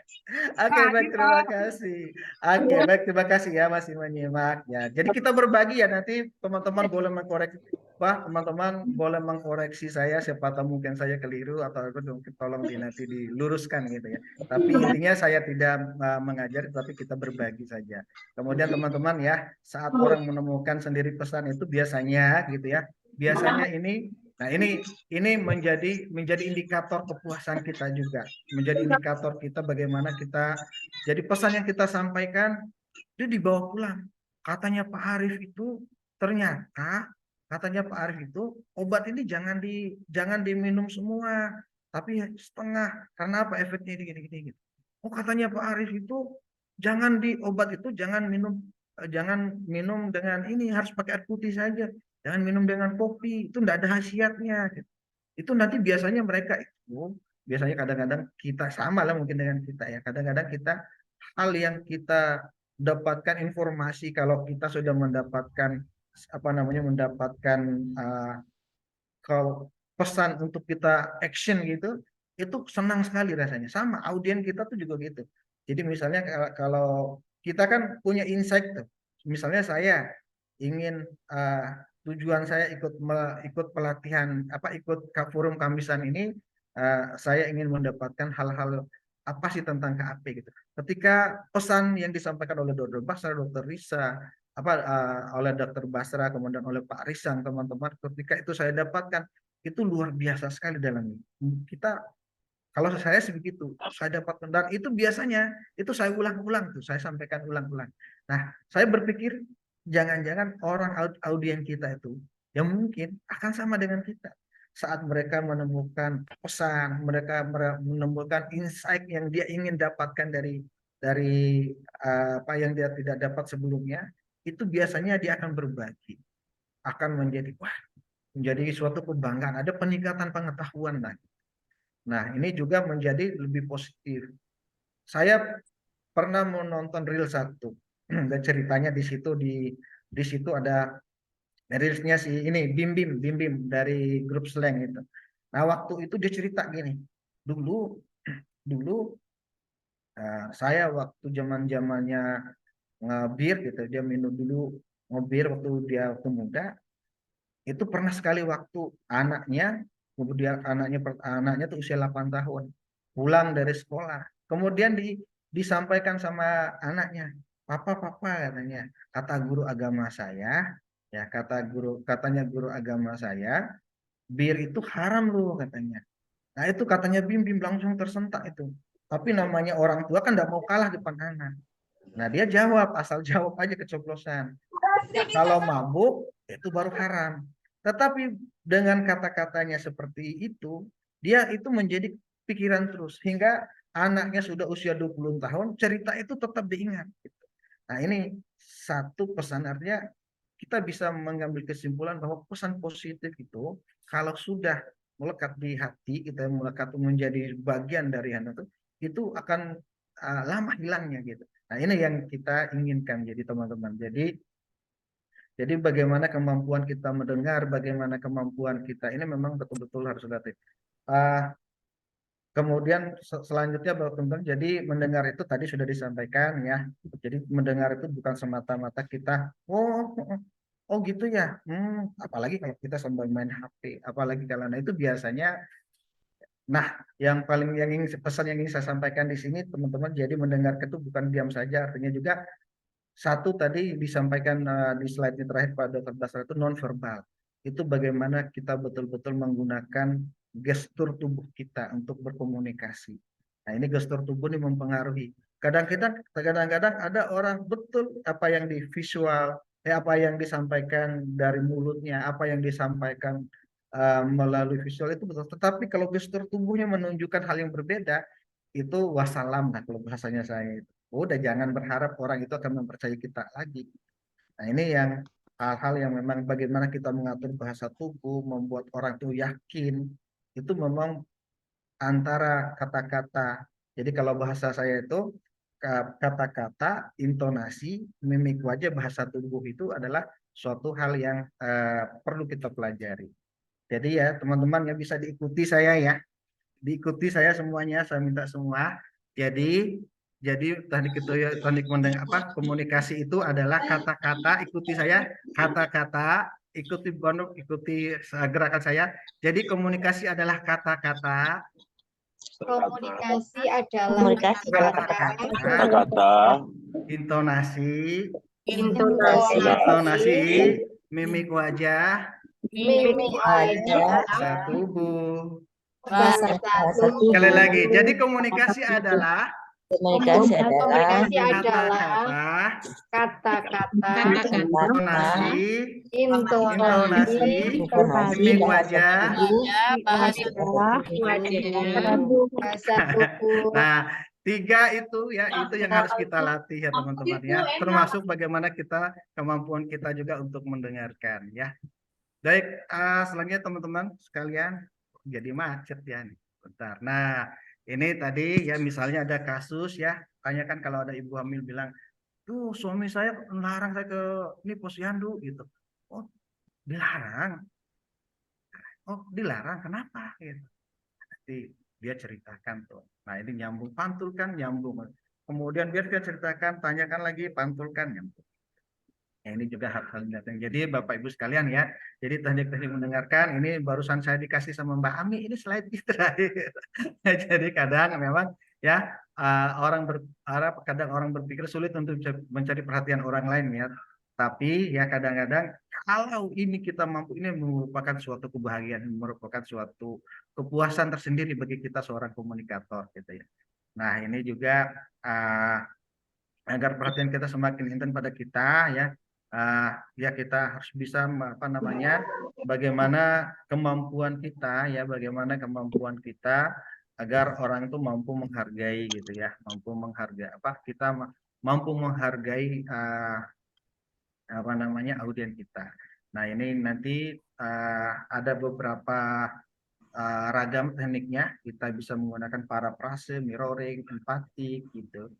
Oke, baik, terima kasih. Oke, baik, terima kasih ya masih menyimak ya. Jadi kita berbagi ya, nanti teman-teman boleh mengkoreksi, teman-teman boleh mengkoreksi saya, siapa tahu mungkin saya keliru atau tolong nanti diluruskan gitu ya. Tapi intinya saya tidak mengajar, tapi kita berbagi saja. Kemudian teman-teman ya, saat orang menemukan sendiri pesan itu biasanya gitu ya, biasanya ini. Nah, ini menjadi indikator kepuasan kita juga, menjadi indikator kita bagaimana kita, jadi pesan yang kita sampaikan itu dibawa pulang. Katanya Pak Arif itu, ternyata katanya Pak Arif itu obat ini jangan diminum semua, tapi setengah. Karena apa, efeknya gini. Oh, katanya Pak Arif itu obat itu jangan minum dengan ini, harus pakai air putih saja. Jangan minum dengan kopi, itu tidak ada khasiatnya. Itu nanti biasanya mereka itu, biasanya kadang-kadang kita sama lah mungkin dengan kita ya. Kadang-kadang kita, hal yang kita dapatkan informasi, kalau kita sudah mendapatkan apa namanya, mendapatkan kalau pesan untuk kita action gitu, itu senang sekali rasanya. Sama audiens kita tuh juga gitu. Jadi misalnya kalau kita kan punya insight tuh. Misalnya saya ingin tujuan saya ikut pelatihan ikut forum Kamisan ini, saya ingin mendapatkan hal-hal apa sih tentang KAP gitu. Ketika pesan yang disampaikan oleh Dr. Basra, Dr. Risa, oleh Dr. Basra, kemudian oleh Pak Risan, teman-teman, ketika itu saya dapatkan, itu luar biasa sekali dalamnya. Kita, kalau saya begitu, saya dapatkan, dan itu biasanya itu saya ulang-ulang tuh, saya sampaikan ulang-ulang. Nah, saya berpikir jangan-jangan orang audiens kita itu yang mungkin akan sama dengan kita. Saat mereka menemukan pesan, mereka menemukan insight yang dia ingin dapatkan dari apa yang dia tidak dapat sebelumnya, itu biasanya dia akan berbagi, akan menjadi suatu kebanggaan, ada peningkatan pengetahuan lagi. Nah, ini juga menjadi lebih positif. Saya pernah menonton reel satu, dan ceritanya di situ ada reelsnya si ini Bim Bim dari grup Slang itu. Nah, waktu itu dia cerita gini, dulu saya waktu zamannya ngebir gitu, dia minum dulu ngebir waktu dia muda, itu pernah sekali waktu anaknya tuh usia 8 tahun pulang dari sekolah, kemudian disampaikan sama anaknya, papa katanya, kata guru agama saya ya, katanya guru agama saya, bir itu haram loh katanya. Nah itu katanya Bim langsung tersentak itu, tapi namanya orang tua kan tidak mau kalah depan anak. Nah dia jawab, asal jawab aja keceplosan, kalau mabuk itu baru haram. Tetapi dengan kata-katanya seperti itu, dia itu menjadi pikiran terus. Hingga anaknya sudah usia 20 tahun, cerita itu tetap diingat. Nah ini satu pesan, artinya kita bisa mengambil kesimpulan bahwa pesan positif itu kalau sudah melekat di hati, kita melekat menjadi bagian dari hati itu akan lama hilangnya gitu. Nah, ini yang kita inginkan jadi teman-teman. Jadi bagaimana kemampuan kita mendengar, bagaimana kemampuan kita ini memang betul-betul harus latih. Kemudian selanjutnya Bapak teman-teman, jadi mendengar itu tadi sudah disampaikan ya. Jadi mendengar itu bukan semata-mata kita, oh gitu ya. Apalagi kalau kita sambil main HP, apalagi kalau itu biasanya. Nah, yang ingin pesan yang ingin saya sampaikan di sini teman-teman, jadi mendengar itu bukan diam saja, artinya juga satu tadi disampaikan di slide terakhir Pak Dr. Basra itu nonverbal. Itu bagaimana kita betul-betul menggunakan gestur tubuh kita untuk berkomunikasi. Nah, ini gestur tubuh ini mempengaruhi. Kadang-kadang ada orang betul apa yang di visual, apa yang disampaikan dari mulutnya, apa yang disampaikan melalui visual itu betul. Tetapi kalau gestur tubuhnya menunjukkan hal yang berbeda, itu wassalam lah kalau bahasanya saya itu. Udah jangan berharap orang itu akan mempercayai kita lagi. Nah, ini yang hal-hal yang memang bagaimana kita mengatur bahasa tubuh, membuat orang itu yakin, itu memang antara kata-kata. Jadi kalau bahasa saya itu kata-kata, intonasi, mimik wajah, bahasa tubuh itu adalah suatu hal yang perlu kita pelajari. Jadi ya teman-teman yang bisa diikuti saya ya, diikuti saya semuanya, saya minta semua. Jadi teknik mendengar komunikasi itu adalah kata-kata, ikuti saya, kata-kata, ikuti gerakan saya. Jadi komunikasi adalah kata-kata, Komunikasi adalah kata-kata, intonasi, intonasi, mimik wajah, mimik wajah, bahasa tubuh. bahasa tubuh. Sekali lagi, jadi komunikasi adalah kata-kata, intonasi, mimik wajah, bahasa tubuh. Nah, 3 itu ya, itu yang harus kita latih ya teman-teman ya. Termasuk bagaimana kemampuan kita juga untuk mendengarkan ya. Baik, selanjutnya teman-teman sekalian, jadi macet ya nih. Bentar. Nah, ini tadi ya misalnya ada kasus ya, tanyakan kalau ada ibu hamil bilang, tuh suami saya melarang saya ke ini posyandu gitu. Oh, dilarang. Oh, dilarang kenapa gitu. Nanti dia ceritakan tuh. Nah, ini nyambung, pantulkan, nyambung. Kemudian biar dia ceritakan, tanyakan lagi, pantulkan, nyambung. Nah, ini juga hal-hal yang jadi Bapak Ibu sekalian ya. Jadi teknik-teknik mendengarkan ini barusan saya dikasih sama Mbak Ami, ini slide terakhir. Jadi kadang memang ya kadang orang berpikir sulit untuk mencari perhatian orang lain ya. Tapi ya kadang-kadang kalau ini kita mampu, ini merupakan suatu kebahagiaan, merupakan suatu kepuasan tersendiri bagi kita seorang komunikator gitu ya. Nah, ini juga agar perhatian kita semakin intens pada kita ya. Ya kita harus bisa bagaimana kemampuan kita ya, bagaimana kemampuan kita agar orang itu mampu menghargai gitu ya, mampu menghargai kita mampu menghargai audien kita. Nah, ini nanti ada beberapa ragam tekniknya, kita bisa menggunakan parafrase, mirroring, empati gitu.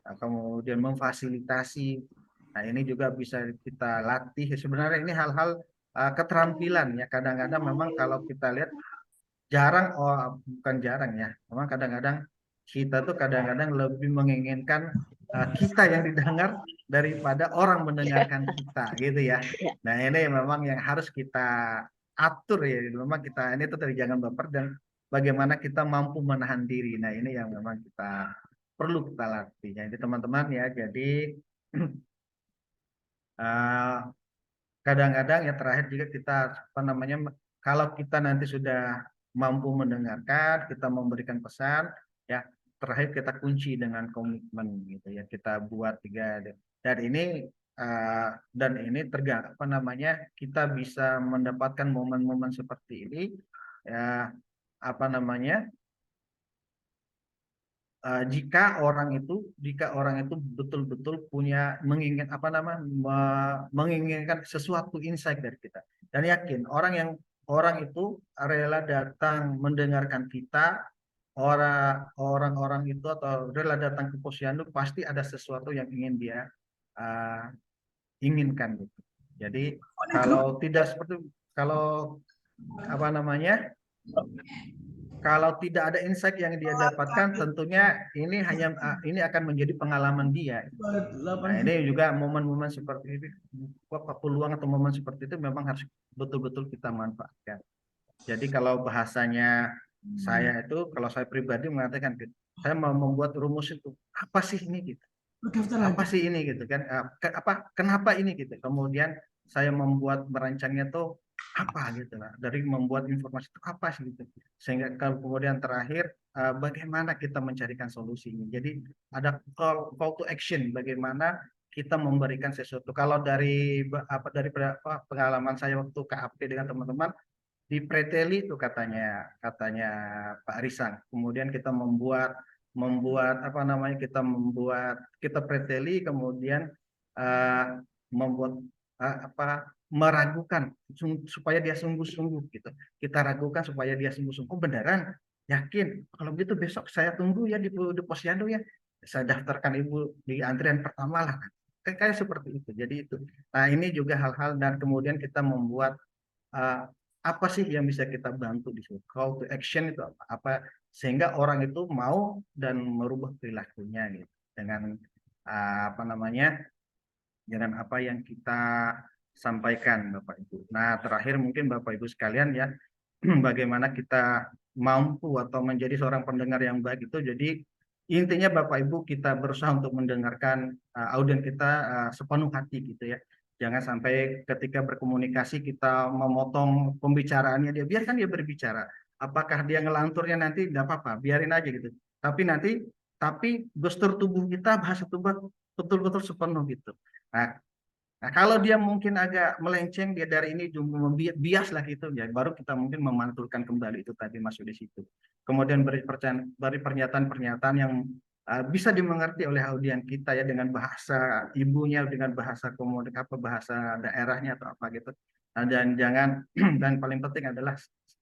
Kemudian memfasilitasi. Nah, ini juga bisa kita latih. Sebenarnya ini hal-hal keterampilan ya. Kadang-kadang memang kalau kita lihat jarang, bukan jarang ya. Memang kadang-kadang kita tuh kadang-kadang lebih menginginkan kita yang didengar daripada orang mendengarkan kita gitu ya. Nah, ini memang yang harus kita atur ya. Memang kita ini tuh dari jangan baper dan bagaimana kita mampu menahan diri. Nah, ini yang memang kita perlu kita latih. Jadi teman-teman ya, jadi kadang-kadang ya terakhir juga kita kalau kita nanti sudah mampu mendengarkan, kita memberikan pesan ya, terakhir kita kunci dengan komitmen gitu ya, kita buat 3 dan ini kita bisa mendapatkan momen-momen seperti ini ya, jika orang itu betul-betul punya menginginkan sesuatu insight dari kita, dan yakin orang itu rela datang mendengarkan kita, orang-orang itu atau rela datang ke posyandu pasti ada sesuatu yang ingin dia uh, inginkan gitu. Jadi kalau tidak seperti kalau kalau tidak ada insight yang dia dapatkan, tentunya ini akan menjadi pengalaman dia. Nah, ini juga momen-momen seperti ini, peluang atau momen seperti itu memang harus betul-betul kita manfaatkan. Jadi kalau bahasanya kalau saya pribadi mengatakan, saya mau membuat rumus itu, apa sih ini gitu? Apa sih ini gitu kan? Kenapa ini gitu? Kemudian saya merancangnya tuh apa gitu lah, dari membuat informasi itu apa sih gitu, sehingga kemudian terakhir bagaimana kita mencarikan solusinya. Jadi ada call to action, bagaimana kita memberikan sesuatu. Kalau dari pengalaman saya waktu KAP dengan teman-teman di preteli itu katanya Pak Risang, kemudian kita kita preteli, kemudian membuat meragukan supaya dia sungguh-sungguh gitu. Kita ragukan supaya dia sungguh-sungguh. Oh, beneran? Yakin? Kalau begitu besok saya tunggu ya di posyandu ya. Saya daftarkan ibu di antrian pertama lah. Kayak seperti itu. Jadi itu. Nah, ini juga hal-hal, dan kemudian kita membuat apa sih yang bisa kita bantu di situ. Call to action itu apa sehingga orang itu mau dan merubah perilakunya gitu. Dengan dengan apa yang kita sampaikan Bapak Ibu. Nah, terakhir mungkin Bapak Ibu sekalian ya, bagaimana kita mampu atau menjadi seorang pendengar yang baik itu. Jadi intinya Bapak Ibu kita berusaha untuk mendengarkan audien kita sepenuh hati gitu ya. Jangan sampai ketika berkomunikasi kita memotong pembicaraannya dia, biarkan dia berbicara. Apakah dia ngelanturnya nanti tidak apa-apa, biarin aja gitu. Tapi gestur tubuh kita, bahasa tubuh betul-betul sepenuh gitu. Nah, kalau dia mungkin agak melenceng, dia dari ini bias lah gitu, ya baru kita mungkin memantulkan kembali itu tadi masuk di situ. Kemudian beri pernyataan-pernyataan yang bisa dimengerti oleh audien kita ya, dengan bahasa ibunya, dengan bahasa bahasa daerahnya atau apa gitu. Nah, dan jangan dan paling penting adalah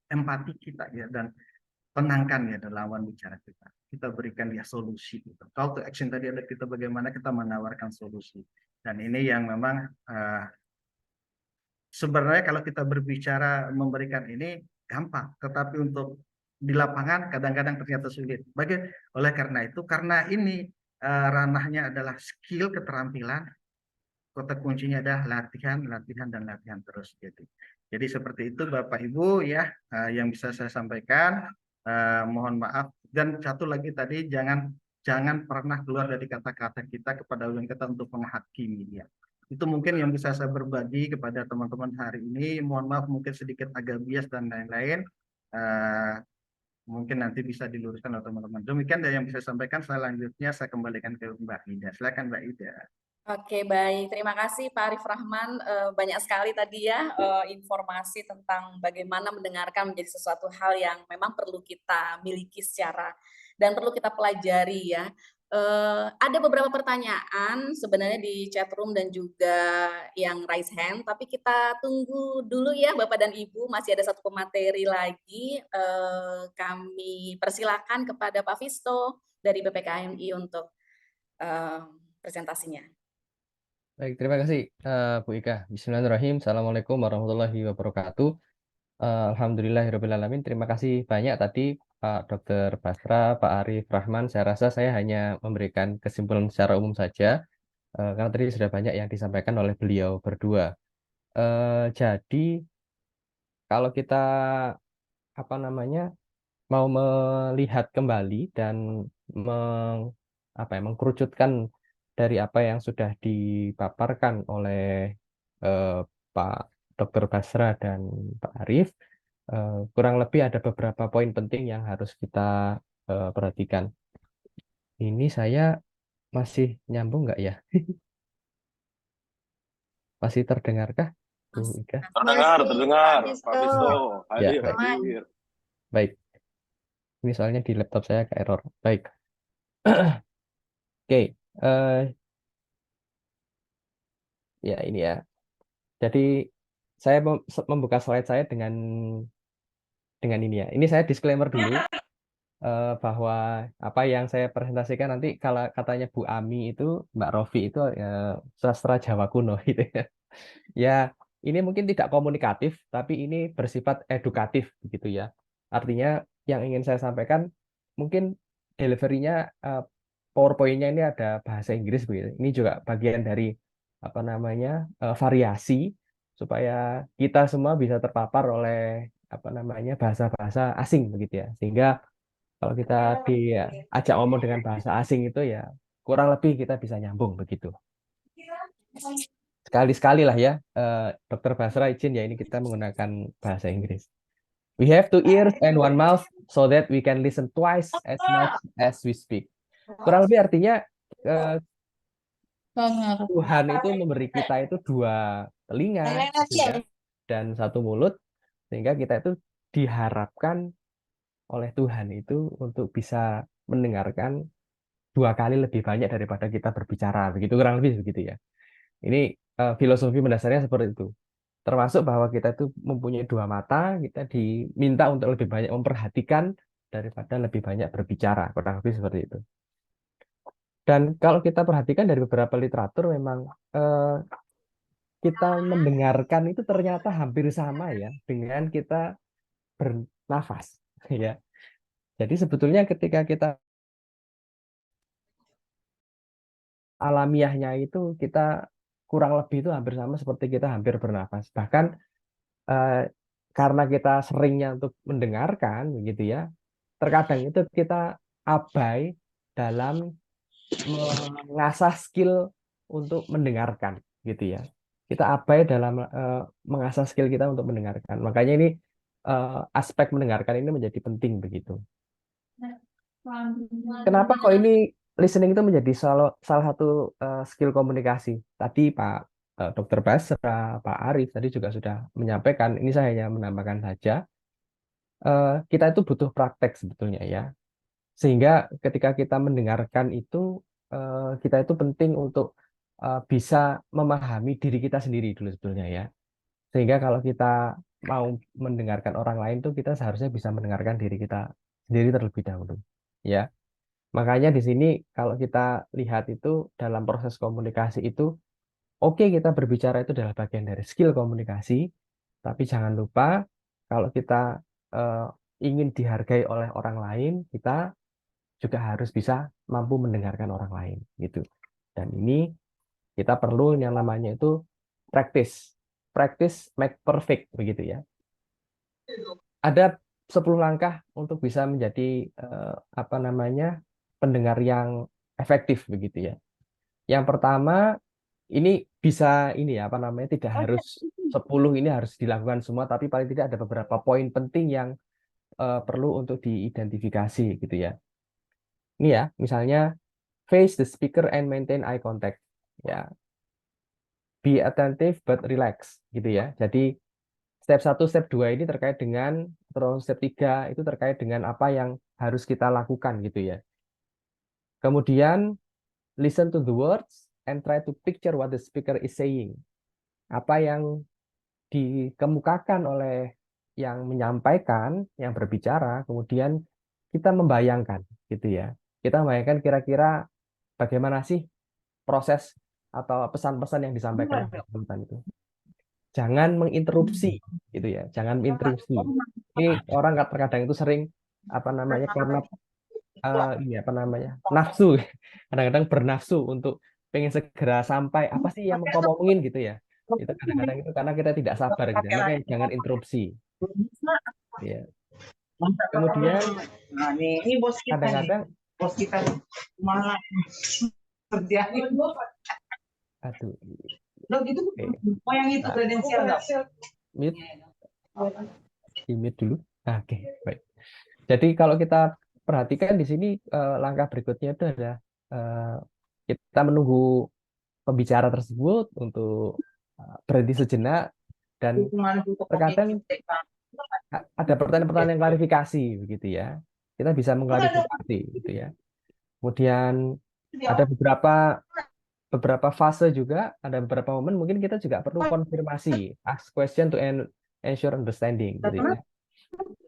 empati kita ya, dan tenangkan ya lawan bicara kita. Kita berikan dia solusi gitu. Call to action tadi ada kita bagaimana kita menawarkan solusi. Dan ini yang memang sebenarnya kalau kita berbicara memberikan ini gampang, tetapi untuk di lapangan kadang-kadang ternyata sulit. Oleh karena itu, karena ini ranahnya adalah skill, keterampilan, kata kuncinya adalah latihan, latihan, dan latihan terus. Jadi seperti itu Bapak Ibu ya, yang bisa saya sampaikan. Mohon maaf, dan satu lagi tadi, jangan pernah keluar dari kata-kata kita kepada audien kita untuk menghakimi dia. Itu mungkin yang bisa saya berbagi kepada teman-teman hari ini. Mohon maaf mungkin sedikit agak bias dan lain-lain. Mungkin nanti bisa diluruskan oleh teman-teman. Demikian yang bisa saya sampaikan. Selanjutnya saya kembalikan ke Mbak Ida. Silakan Mbak Ida. Oke, baik. Terima kasih Pak Arif Rahman. Banyak sekali tadi ya informasi tentang bagaimana mendengarkan menjadi sesuatu hal yang memang perlu kita miliki dan perlu kita pelajari ya. Ada beberapa pertanyaan sebenarnya di chat room dan juga yang raise hand, tapi kita tunggu dulu ya Bapak dan Ibu, masih ada satu pemateri lagi. Kami persilakan kepada Pak Visto dari BPKMI untuk presentasinya. Baik, terima kasih Bu Ika. Bismillahirrahmanirrahim. Assalamualaikum warahmatullahi wabarakatuh. Alhamdulillahirrahmanirrahim. Terima kasih banyak tadi Pak Dr. Basra, Pak Arif Rahman. Saya rasa saya hanya memberikan kesimpulan secara umum saja, karena tadi sudah banyak yang disampaikan oleh beliau berdua. Jadi kalau kita mau melihat kembali dan mengkerucutkan dari apa yang sudah dipaparkan oleh Pak Dr. Basra dan Pak Arif, kurang lebih ada beberapa poin penting yang harus kita perhatikan. Ini saya masih nyambung nggak ya? Masih terdengarkah, Bu Ika? Terdengar, Pak Visto. Ya, Hadir. baik. Ini soalnya di laptop saya ke error. Baik. Oke, ya ini ya. Jadi saya membuka slide saya dengan ini ya. Ini saya disclaimer dulu bahwa apa yang saya presentasikan nanti kalau katanya Bu Ami itu, Mbak Rofi itu sastra Jawa kuno gitu ya. Ya, ini mungkin tidak komunikatif, tapi ini bersifat edukatif begitu ya. Artinya yang ingin saya sampaikan mungkin delivery-nya PowerPoint-nya ini ada bahasa Inggris begitu. Ini juga bagian dari apa namanya variasi supaya kita semua bisa terpapar oleh apa namanya bahasa-bahasa asing begitu ya. Sehingga kalau kita diajak ngomong dengan bahasa asing itu ya kurang lebih kita bisa nyambung begitu. Sekali-sekali lah ya, Dr. Basra izin ya ini kita menggunakan bahasa Inggris. We have 2 ears and 1 mouth so that we can listen twice as much as we speak. Kurang lebih artinya Tuhan itu memberi kita itu 2 telinga gitu ya, dan 1 mulut, sehingga kita itu diharapkan oleh Tuhan itu untuk bisa mendengarkan 2 kali lebih banyak daripada kita berbicara, begitu kurang lebih begitu ya. Ini filosofi mendasarnya seperti itu. Termasuk bahwa kita itu mempunyai 2 mata, kita diminta untuk lebih banyak memperhatikan daripada lebih banyak berbicara, kurang lebih seperti itu. Dan kalau kita perhatikan dari beberapa literatur memang kita mendengarkan itu ternyata hampir sama ya dengan kita bernafas ya. Jadi sebetulnya ketika kita alamiahnya itu kita kurang lebih itu hampir sama seperti kita hampir bernafas. Bahkan karena kita seringnya untuk mendengarkan begitu ya, terkadang itu kita abai dalam mengasah skill untuk mendengarkan gitu ya. Kita abai dalam mengasah skill kita untuk mendengarkan. Makanya ini aspek mendengarkan ini menjadi penting begitu. Kenapa kok ini listening itu menjadi salah satu skill komunikasi? Tadi Pak Dr. Basra, Pak Arif tadi juga sudah menyampaikan. Ini saya hanya menambahkan saja. Kita itu butuh praktek sebetulnya ya. Sehingga ketika kita mendengarkan itu, kita itu penting untuk bisa memahami diri kita sendiri dulu sebetulnya ya. Sehingga kalau kita mau mendengarkan orang lain tuh kita seharusnya bisa mendengarkan diri kita sendiri terlebih dahulu. Ya. Makanya di sini kalau kita lihat itu dalam proses komunikasi itu, oke kita berbicara itu adalah bagian dari skill komunikasi, tapi jangan lupa kalau kita ingin dihargai oleh orang lain, kita juga harus bisa mampu mendengarkan orang lain gitu. Dan ini kita perlu yang namanya itu practice. Practice make perfect begitu ya. Ada 10 langkah untuk bisa menjadi apa namanya pendengar yang efektif begitu ya. Yang pertama ini bisa ini ya apa namanya tidak harus 10 ini harus dilakukan semua, tapi paling tidak ada beberapa poin penting yang perlu untuk diidentifikasi gitu ya. Ini ya, misalnya face the speaker and maintain eye contact. Ya. Be attentive but relax gitu ya. Jadi step 1, step 2 ini terkait dengan, terus step 3 itu terkait dengan apa yang harus kita lakukan gitu ya. Kemudian listen to the words and try to picture what the speaker is saying. Apa yang dikemukakan oleh yang menyampaikan, yang berbicara, kemudian kita membayangkan gitu ya. Kita membayangkan kira-kira bagaimana sih proses atau pesan-pesan yang disampaikan oleh itu. Jangan menginterupsi gitu ya, jangan menginterupsi. Ini orang terkadang itu sering apa namanya karena ini apa namanya nafsu, kadang-kadang bernafsu untuk pengen segera sampai apa sih yang mau ngomongin gitu ya. Itu kadang-kadang itu karena kita tidak sabar gitu. Makanya jangan interupsi. Ya. Kemudian kadang-kadang bos kita malah kerja aduh. lo gitu oh yang itu kredensial nggak Mute. Di mute dulu. Oke, baik. Jadi kalau kita perhatikan di sini langkah berikutnya itu adalah kita menunggu pembicara tersebut untuk berhenti sejenak dan terkadang ada pertanyaan-pertanyaan klarifikasi begitu ya. Kita bisa mengklarifikasi gitu ya. Kemudian ada beberapa fase juga, ada beberapa momen mungkin kita juga perlu konfirmasi, ask question to ensure understanding gitu ya.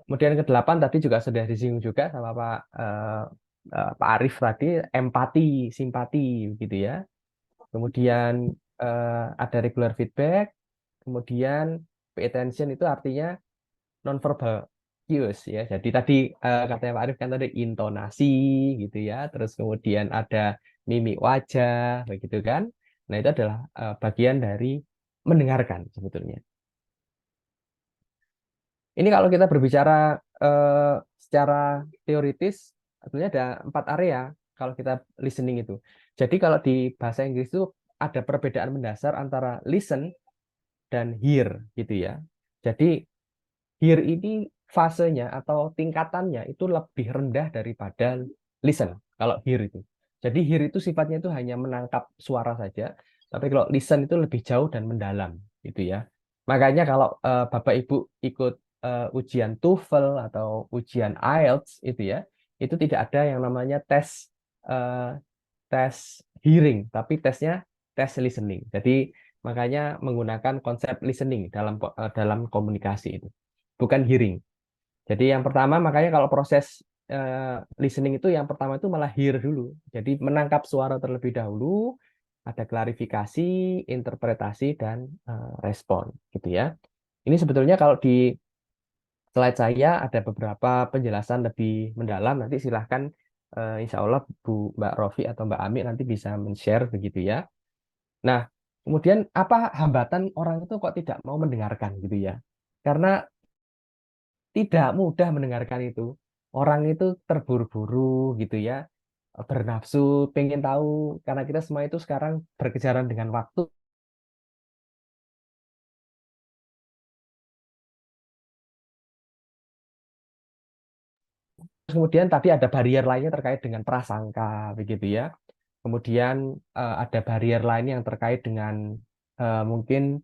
Kemudian ke-8 tadi juga sudah disinggung juga sama Pak Arief tadi, empati, simpati gitu ya. Kemudian ada regular feedback, kemudian pay attention itu artinya nonverbal cues ya. Jadi tadi katanya Pak Arief kan tadi intonasi gitu ya, terus kemudian ada mimik wajah begitu kan. Nah, itu adalah bagian dari mendengarkan sebetulnya. Ini kalau kita berbicara secara teoritis, sebenarnya ada 4 area kalau kita listening itu. Jadi kalau di bahasa Inggris itu ada perbedaan mendasar antara listen dan hear gitu ya. Jadi hear ini fasenya atau tingkatannya itu lebih rendah daripada listen kalau hear itu. Jadi hear itu sifatnya itu hanya menangkap suara saja, tapi kalau listen itu lebih jauh dan mendalam gitu ya. Makanya kalau Bapak Ibu ikut ujian TOEFL atau ujian IELTS itu ya, itu tidak ada yang namanya tes hearing, tapi tesnya tes listening. Jadi makanya menggunakan konsep listening dalam komunikasi itu, bukan hearing. Jadi yang pertama makanya kalau proses listening itu yang pertama itu malah hear dulu. Jadi menangkap suara terlebih dahulu, ada klarifikasi, interpretasi dan respon gitu ya. Ini sebetulnya kalau di slide saya ada beberapa penjelasan lebih mendalam. Nanti silahkan insya Allah Mbak Rofi atau Mbak Ami nanti bisa men-share begitu ya. Nah, kemudian apa hambatan orang itu kok tidak mau mendengarkan gitu ya? Karena tidak mudah mendengarkan itu. Orang itu terburu-buru gitu ya, bernafsu, pengen tahu, karena kita semua itu sekarang berkejaran dengan waktu. Kemudian tadi ada barrier lainnya terkait dengan prasangka, begitu ya. Kemudian ada barrier lain yang terkait dengan mungkin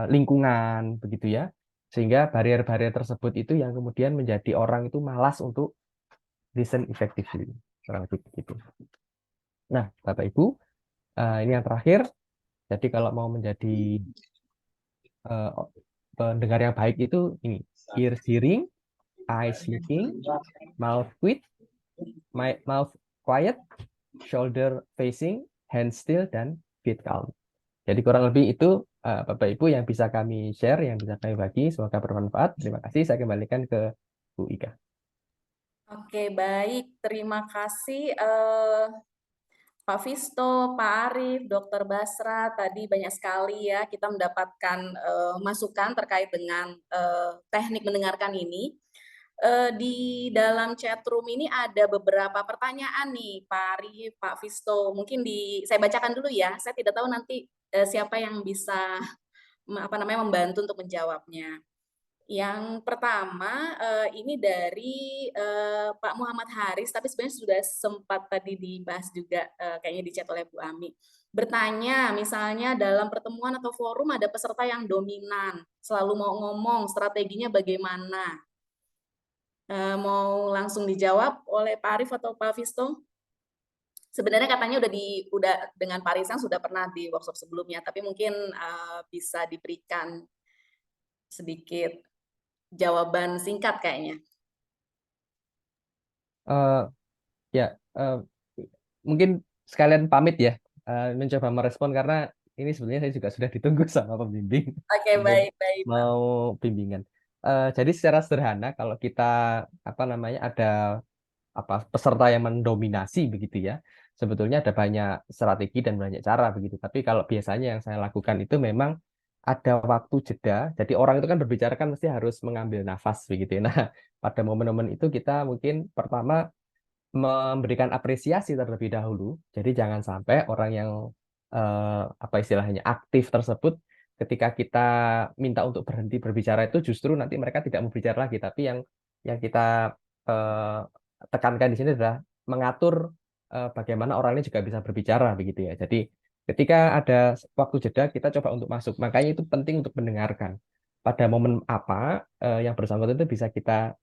lingkungan, begitu ya. Sehingga barrier-barrier tersebut itu yang kemudian menjadi orang itu malas untuk listen effectively. Kurang lebih begitu. Nah, Bapak Ibu, ini yang terakhir. Jadi kalau mau menjadi pendengar yang baik itu ini, ears hearing, eyes looking, mouth quiet, shoulder facing, hand still, dan feet calm. Jadi kurang lebih itu Bapak Ibu yang bisa kami share, yang bisa kami bagi. Semoga bermanfaat. Terima kasih. Saya kembalikan ke Bu Ika. Oke, baik. Terima kasih Pak Visto, Pak Arief, Dr. Basra. Tadi banyak sekali ya kita mendapatkan masukan terkait dengan teknik mendengarkan ini. Di dalam chat room ini ada beberapa pertanyaan nih, Pak Arief, Pak Visto. Mungkin saya bacakan dulu ya. Saya tidak tahu nanti siapa yang bisa membantu untuk menjawabnya. Yang pertama ini dari Pak Muhammad Haris, tapi sebenarnya sudah sempat tadi dibahas juga kayaknya di chat oleh Bu Ami. Bertanya, misalnya dalam pertemuan atau forum ada peserta yang dominan, selalu mau ngomong, strateginya bagaimana? Mau langsung dijawab oleh Pak Arief atau Pak Visto? Sebenarnya katanya udah dengan Pak Risang sudah pernah di workshop sebelumnya, tapi mungkin bisa diberikan sedikit jawaban singkat kayaknya. Mungkin sekalian pamit ya, mencoba merespon karena ini sebenarnya saya juga sudah ditunggu sama pembimbing. Oke, baik. Mau bimbingan. Jadi secara sederhana kalau kita ada peserta yang mendominasi begitu ya, sebetulnya ada banyak strategi dan banyak cara begitu. Tapi kalau biasanya yang saya lakukan itu memang ada waktu jeda. Jadi orang itu kan berbicara kan mesti harus mengambil nafas begitu ya. Nah, pada momen-momen itu kita mungkin pertama memberikan apresiasi terlebih dahulu. Jadi jangan sampai orang yang istilahnya aktif tersebut ketika kita minta untuk berhenti berbicara itu justru nanti mereka tidak mau bicara lagi. Tapi yang kita tekankan di sini adalah mengatur bagaimana orang ini juga bisa berbicara begitu ya. Jadi ketika ada waktu jeda kita coba untuk masuk. Makanya itu penting untuk mendengarkan. Pada momen apa yang bersangkutan itu bisa kita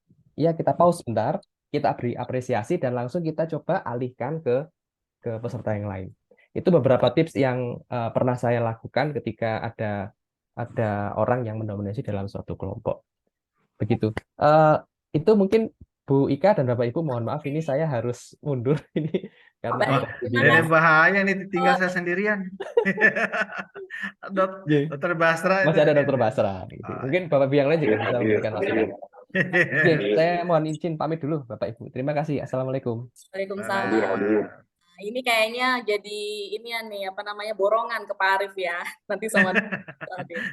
pause sebentar. kita beri apresiasi dan langsung kita coba alihkan ke peserta yang lain. Itu beberapa tips yang pernah saya lakukan ketika ada orang yang mendominasi dalam suatu kelompok. Begitu. Itu mungkin Bu Ika dan Bapak Ibu, mohon maaf ini saya harus mundur ini karena Baik, ada terima Ini kasih. bahaya nih, tinggal saya sendirian. Dokter Basra masih itu. ada Dokter Basra. Gitu. Oh, Mungkin Bapak Ibu yang lain juga bisa Hadir, memberikan hadir. masukan. Oke, saya mohon izin pamit dulu Bapak Ibu. Terima kasih. Assalamualaikum. Waalaikumsalam. Hadir, hadir. Nah, ini kayaknya jadi ini ya nih apa namanya borongan ke Pak Arif ya. Nanti sama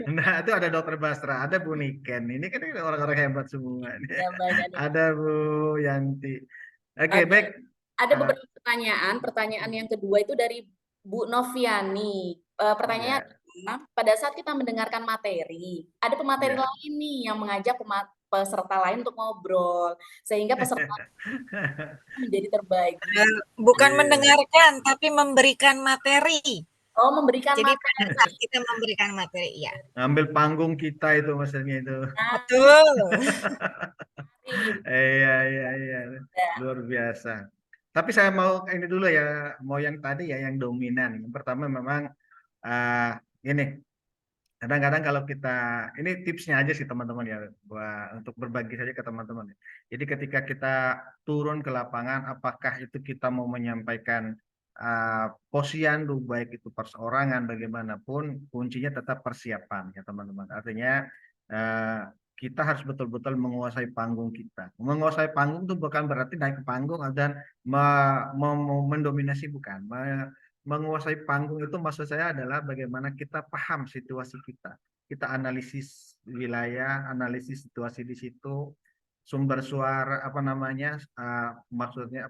Nah, itu ada Dokter Basra, ada Bu Niken. Ini kan orang-orang hebat semua. ya, banyak nih. Ada Bu Yanti. Oke, baik. Ada beberapa pertanyaan. Pertanyaan yang kedua itu dari Bu Noviani. Pertanyaannya adalah, pada saat kita mendengarkan materi, ada pemateri Ya. lain nih yang mengajak peserta lain untuk ngobrol, sehingga peserta menjadi terbagi. Bukan Iya. mendengarkan, tapi memberikan materi. Oh, memberikan Jadi materi. pada saat kita memberikan materi, ya. Ngambil panggung kita itu maksudnya itu. Betul. Iya. Luar biasa. Tapi saya mau ini dulu ya, mau yang tadi ya, yang dominan. Yang pertama memang ini, kadang-kadang kalau kita, ini tipsnya aja sih teman-teman ya, untuk berbagi saja ke teman-teman. Jadi ketika kita turun ke lapangan, apakah itu kita mau menyampaikan posyandu, baik itu perseorangan, bagaimanapun, kuncinya tetap persiapan ya teman-teman. Artinya kita harus betul-betul menguasai panggung kita. Menguasai panggung itu bukan berarti naik ke panggung dan mendominasi, bukan. Menguasai panggung itu maksud saya adalah bagaimana kita paham situasi kita. Kita analisis wilayah, analisis situasi di situ, sumber suara maksudnya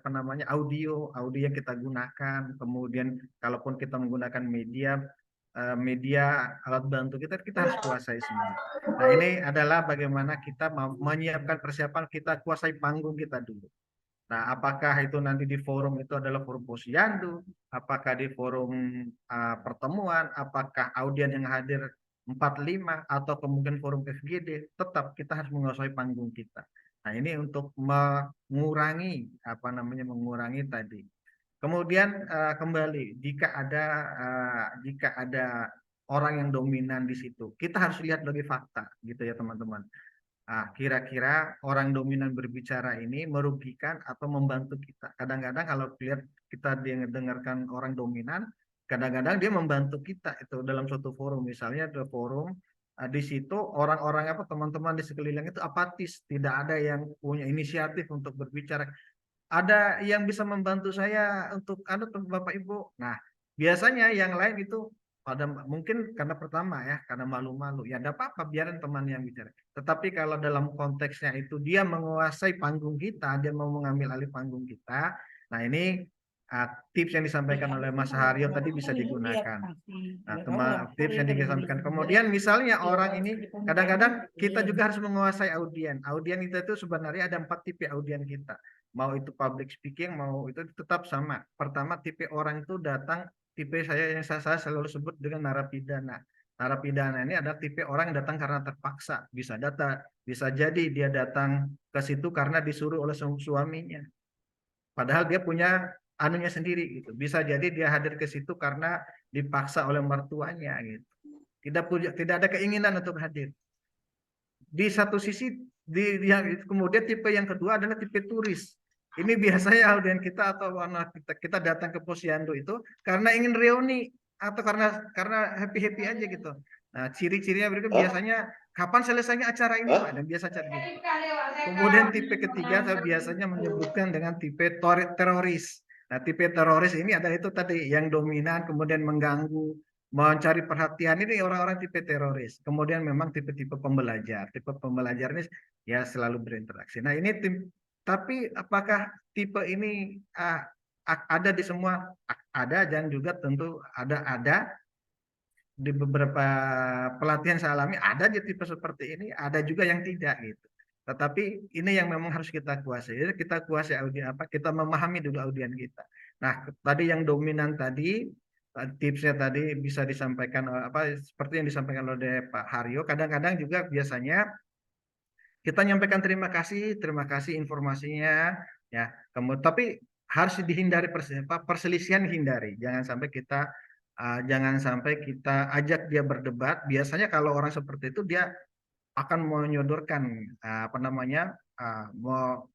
audio yang kita gunakan, kemudian kalaupun kita menggunakan media alat bantu kita harus kuasai semua. Nah, ini adalah bagaimana kita menyiapkan persiapan, kita kuasai panggung kita dulu. Nah, apakah itu nanti di forum itu adalah forum posyandu, apakah di forum pertemuan, apakah audien yang hadir 45 atau kemudian forum FGD, tetap kita harus menguasai panggung kita. Nah, ini untuk mengurangi tadi. Kemudian kembali, jika ada orang yang dominan di situ, kita harus lihat dari fakta gitu ya teman-teman. Kira-kira orang dominan berbicara ini merugikan atau membantu kita. Kadang-kadang kalau kita dengarkan orang dominan, kadang-kadang dia membantu kita itu dalam suatu forum. Misalnya ada forum, di situ orang-orang teman-teman di sekeliling itu apatis, tidak ada yang punya inisiatif untuk berbicara. Ada yang bisa membantu saya untuk Bapak Ibu. Nah, biasanya yang lain itu mungkin karena pertama ya, karena malu-malu, ya enggak apa-apa, biarin teman yang bicara. Tetapi kalau dalam konteksnya itu dia menguasai panggung kita, dia mau mengambil alih panggung kita, nah ini tips yang disampaikan oleh Mas Haryo tadi bisa digunakan. Nah, tips yang disampaikan. Kemudian misalnya orang ini, kadang-kadang kita juga harus menguasai audien. Audien itu sebenarnya ada 4 tipe audien kita. Mau itu public speaking, mau itu tetap sama. Pertama, tipe orang itu datang, tipe saya selalu sebut dengan narapidana. Narapidana ini adalah tipe orang yang datang karena terpaksa. Bisa jadi dia datang ke situ karena disuruh oleh suaminya. Padahal dia punya anunya sendiri gitu. Bisa jadi dia hadir ke situ karena dipaksa oleh mertuanya gitu. Tidak ada keinginan untuk hadir. Di satu sisi kemudian tipe yang kedua adalah tipe turis. Ini biasanya audien kita atau kita datang ke posyandu itu karena ingin reuni atau karena happy aja gitu. Nah, ciri-cirinya berikut biasanya kapan selesainya acara ini Pak, dan biasa cari gitu. Kemudian tipe ketiga saya biasanya menyebutkan dengan tipe teroris. Nah, tipe teroris ini adalah itu tadi yang dominan, kemudian mengganggu, mencari perhatian, ini orang-orang tipe teroris. Kemudian memang tipe-tipe pembelajar. Tipe pembelajar ini ya selalu berinteraksi. Nah, ini tapi apakah tipe ini ada di semua? Ada, dan juga tentu ada di beberapa pelatihan saya alami, ada di tipe seperti ini, ada juga yang tidak gitu. Tetapi ini yang memang harus kita kuasai. Kita kuasai audien kita memahami dulu audien kita. Nah, tadi yang dominan tadi, tipsnya tadi bisa disampaikan seperti yang disampaikan oleh Pak Haryo. Kadang-kadang juga biasanya kita nyampaikan terima kasih informasinya ya. Kemudian tapi harus dihindari perselisihan, hindari. Jangan sampai kita ajak dia berdebat. Biasanya kalau orang seperti itu dia akan menyodorkan apa namanya mau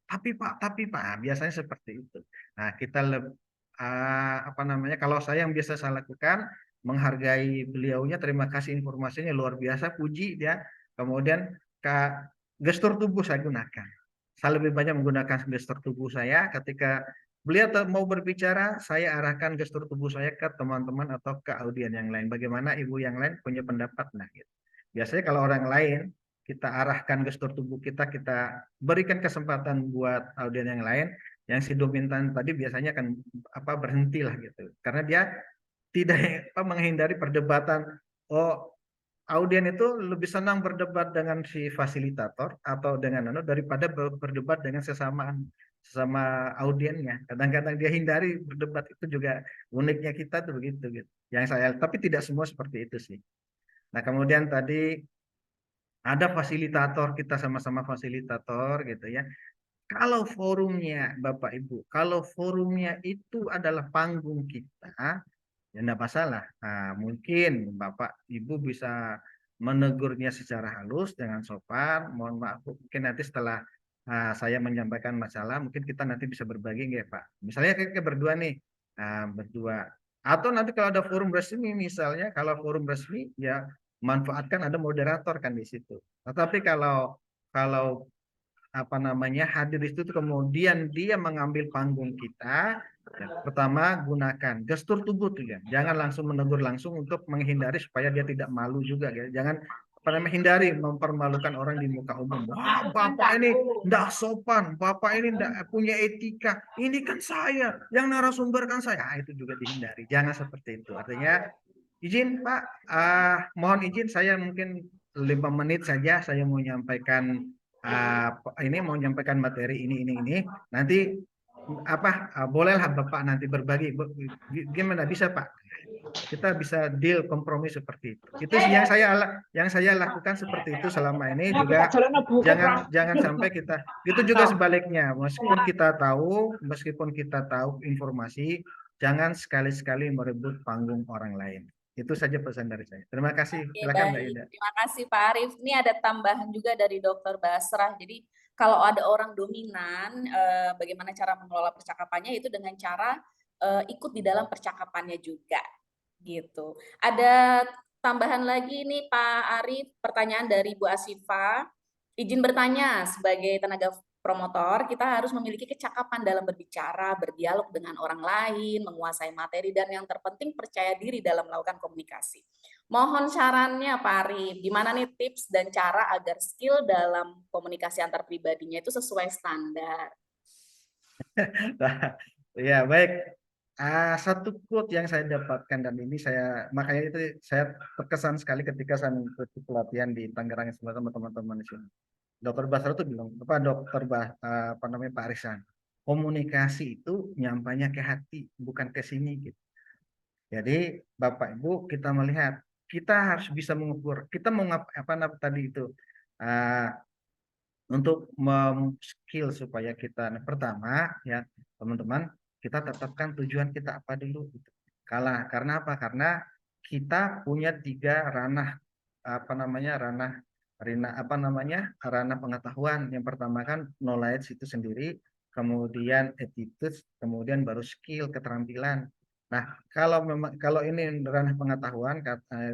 tapi Pak biasanya seperti itu. Nah, apa namanya kalau saya yang biasa saya lakukan menghargai beliaunya, terima kasih informasinya luar biasa, puji dia. Kemudian gestur tubuh saya gunakan. Saya lebih banyak menggunakan gestur tubuh saya ketika beliau mau berbicara, saya arahkan gestur tubuh saya ke teman-teman atau ke audien yang lain. Bagaimana ibu yang lain punya pendapat? Nah, gitu. Biasanya kalau orang lain kita arahkan gestur tubuh kita berikan kesempatan buat audien yang lain, yang si dominan tadi biasanya akan berhenti lah gitu. Karena dia tidak menghindari perdebatan. Oh, audien itu lebih senang berdebat dengan si fasilitator atau dengan daripada berdebat dengan sesama audiennya. Kadang-kadang dia hindari berdebat, itu juga uniknya kita tuh begitu gitu. Tapi tidak semua seperti itu sih. Nah, kemudian tadi ada fasilitator, kita sama-sama fasilitator gitu ya. Kalau forumnya Bapak Ibu, kalau forumnya itu adalah panggung kita, ya enggak masalah. Nah, mungkin Bapak Ibu bisa menegurnya secara halus dengan sopan. Mohon maaf, mungkin nanti setelah saya menyampaikan masalah, mungkin kita nanti bisa berbagi nggak Pak. Misalnya kita berdua nih, berdua. Atau nanti kalau ada forum resmi, misalnya kalau forum resmi ya manfaatkan ada moderator kan di situ. Tetapi kalau apa namanya hadir di situ kemudian dia mengambil panggung kita, ya, pertama gunakan gestur tubuh tuh ya, jangan langsung menegur langsung untuk menghindari supaya dia tidak malu juga ya, jangan hindari mempermalukan orang di muka umum. Wah, Bapak ini enggak sopan, Bapak ini enggak punya etika, ini kan saya yang narasumber kan saya. Itu juga dihindari, jangan seperti itu. Artinya izin Pak, mohon izin saya mungkin 5 menit saja saya mau menyampaikan materi ini. Nanti bolehlah Bapak nanti berbagi. Gimana bisa Pak? Kita bisa deal kompromi seperti itu. Itu yang saya lakukan seperti itu selama ini juga. Jangan sampai kita itu juga sebaliknya. Meskipun kita tahu informasi, jangan sekali-sekali merebut panggung orang lain. Itu saja pesan dari saya. Terima kasih. Silakan Mbak Ida. Terima kasih Pak Arief. Ini ada tambahan juga dari Dr. Basrah. Jadi kalau ada orang dominan, bagaimana cara mengelola percakapannya itu dengan cara ikut di dalam percakapannya juga. Gitu. Ada tambahan lagi nih Pak Arief, pertanyaan dari Bu Asifa. Izin bertanya, sebagai tenaga promotor, kita harus memiliki kecakapan dalam berbicara, berdialog dengan orang lain, menguasai materi, dan yang terpenting percaya diri dalam melakukan komunikasi. Mohon sarannya Pak Arief, gimana nih tips dan cara agar skill dalam komunikasi antar pribadinya itu sesuai standar? Ya, baik. Satu quote yang saya dapatkan dan ini makanya itu saya terkesan sekali ketika saya mengikuti pelatihan di Tangerang sama teman-teman di sini. Dokter Basra itu bilang, Pak Arisan, komunikasi itu nyampainya ke hati, bukan ke sini gitu. Jadi Bapak Ibu kita melihat, kita harus bisa mengukur, kita mau tadi itu untuk skill supaya kita pertama ya teman-teman, kita tetapkan tujuan kita apa dulu gitu. Karena apa? Karena kita punya 3 ranah ranah pengetahuan. Yang pertama kan knowledge itu sendiri, kemudian attitude, kemudian baru skill, keterampilan. Nah, kalau ini ranah pengetahuan,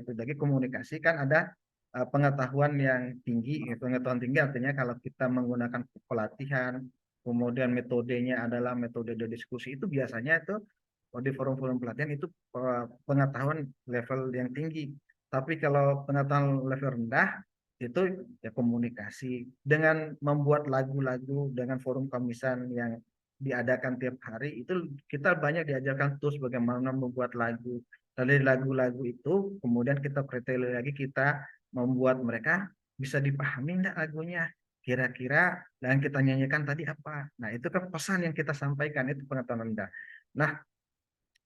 itu lagi komunikasi kan ada pengetahuan yang tinggi. Pengetahuan tinggi artinya kalau kita menggunakan pelatihan, kemudian metodenya adalah metode diskusi, itu biasanya itu di forum-forum pelatihan itu pengetahuan level yang tinggi. Tapi kalau pengetahuan level rendah itu ya komunikasi dengan membuat lagu-lagu dengan forum kamisan yang diadakan tiap hari, itu kita banyak diajarkan terus bagaimana membuat lagu. Dari lagu-lagu itu kemudian kita pretel lagi, kita membuat mereka bisa dipahami enggak lagunya kira-kira, dan kita nyanyikan tadi apa. Nah, itu kan pesan yang kita sampaikan, itu pengetahuan rendah. Nah,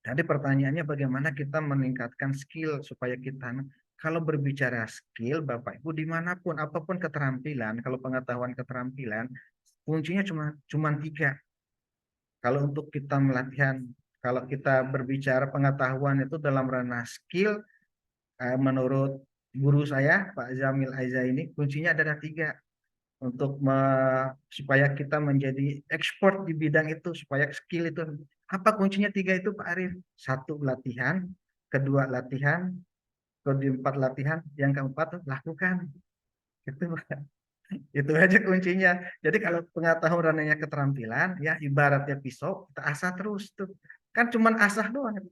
tadi pertanyaannya bagaimana kita meningkatkan skill supaya kita kalau berbicara skill, Bapak Ibu, dimanapun, apapun keterampilan, kalau pengetahuan keterampilan, kuncinya cuma 3. Kalau untuk kita melatihan, kalau kita berbicara pengetahuan itu dalam ranah skill, menurut guru saya, Pak Zamil Aiza ini, kuncinya ada 3. Untuk supaya kita menjadi ekspor di bidang itu, supaya skill itu. Apa kuncinya 3 itu, Pak Arif? 1, latihan. 2, latihan. 4, latihan. Yang keempat, lakukan. Itu, itu aja kuncinya. Jadi kalau pengetahuan ranahnya keterampilan, ya ibaratnya pisau, kita asah terus tuh. Kan cuman asah doang.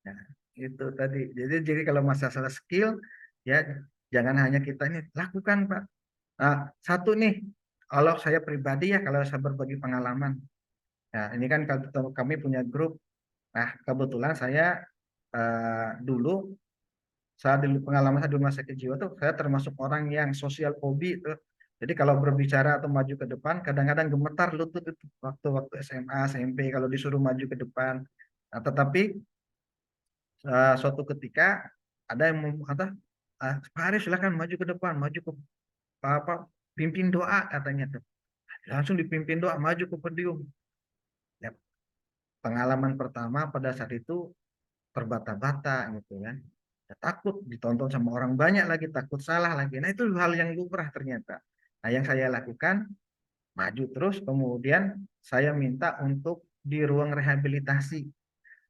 Nah, itu tadi. Jadi kalau masalah skill, ya jangan hanya kita ini lakukan, Pak. Nah, 1 nih, kalau saya pribadi ya, kalau saya berbagi pengalaman. Nah, ini kan kami punya grup. Nah, kebetulan saya dulu, pengalaman saya di rumah sakit jiwa tuh, saya termasuk orang yang sosial fobi tuh. Jadi kalau berbicara atau maju ke depan, kadang-kadang gemetar lutut itu waktu SMA, SMP kalau disuruh maju ke depan. Nah, tetapi suatu ketika ada yang kata, Pak Arif silakan maju ke depan, maju ke apa, pimpin doa katanya tuh. Langsung dipimpin doa, maju ke podium. Ya, pengalaman pertama pada saat itu terbata-bata gitu kan. Ya, takut ditonton sama orang banyak lagi, takut salah lagi. Nah, itu hal yang lumrah ternyata. Nah, yang saya lakukan, maju terus, kemudian saya minta untuk di ruang rehabilitasi.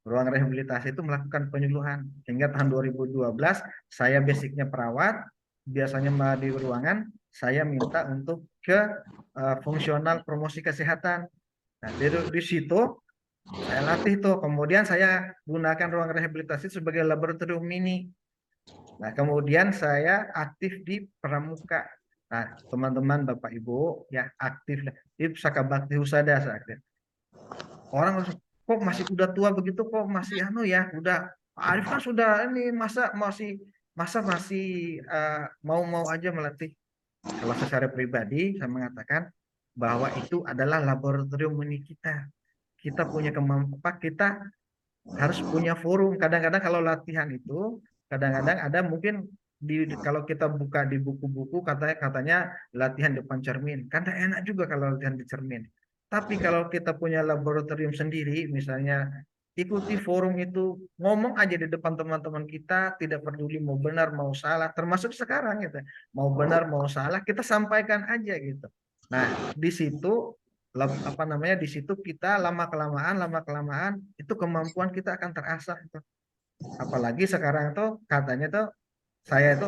Ruang rehabilitasi itu melakukan penyuluhan. Hingga tahun 2012, saya basicnya perawat, biasanya di ruangan, saya minta untuk ke fungsional promosi kesehatan. Nah, di situ saya latih tuh, kemudian saya gunakan ruang rehabilitasi sebagai laboratorium mini. Nah, kemudian saya aktif di Pramuka. Nah, teman-teman Bapak Ibu ya aktif di Pusaka Bakti Husada saya aktif. Orang kok masih udah tua begitu, kok masih ya, udah Pak Arif kan sudah ini, masa masih mau aja melatih. Kalau secara pribadi saya mengatakan bahwa itu adalah laboratorium mini kita. Kita punya kemampuan, kita harus punya forum. Kadang-kadang kalau latihan itu, kadang-kadang ada mungkin kalau kita buka di buku-buku katanya latihan depan cermin. Kan enak juga kalau latihan di cermin. Tapi kalau kita punya laboratorium sendiri, misalnya ikuti forum itu, ngomong aja di depan teman-teman kita, tidak peduli mau benar mau salah, termasuk sekarang gitu. Mau benar mau salah, kita sampaikan aja gitu. Nah, di situ di situ kita lama kelamaan itu kemampuan kita akan terasah itu. Apalagi sekarang tuh katanya tuh saya itu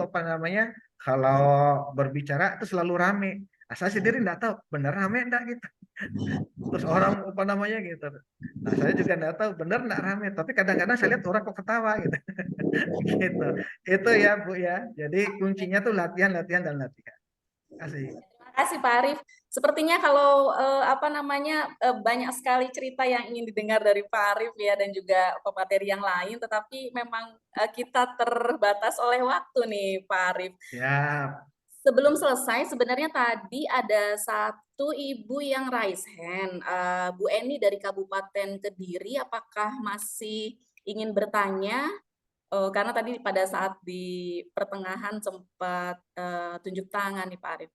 kalau berbicara itu selalu rame. Saya sendiri enggak tahu benar rame enggak gitu. Terus orang gitu. Nah, saya juga enggak tahu benar enggak rame, tapi kadang-kadang saya lihat orang kok ketawa gitu. Gitu. Itu ya, Bu ya. Jadi kuncinya tuh latihan dan latihan. Kasih. Terima kasih Pak Arif. Sepertinya kalau banyak sekali cerita yang ingin didengar dari Pak Arif ya, dan juga pemateri yang lain, tetapi memang kita terbatas oleh waktu nih Pak Arif. Siap. Sebelum selesai, sebenarnya tadi ada satu ibu yang raise hand, Bu Eni dari Kabupaten Kediri, apakah masih ingin bertanya? Karena tadi pada saat di pertengahan sempat tunjuk tangan nih Pak Arif.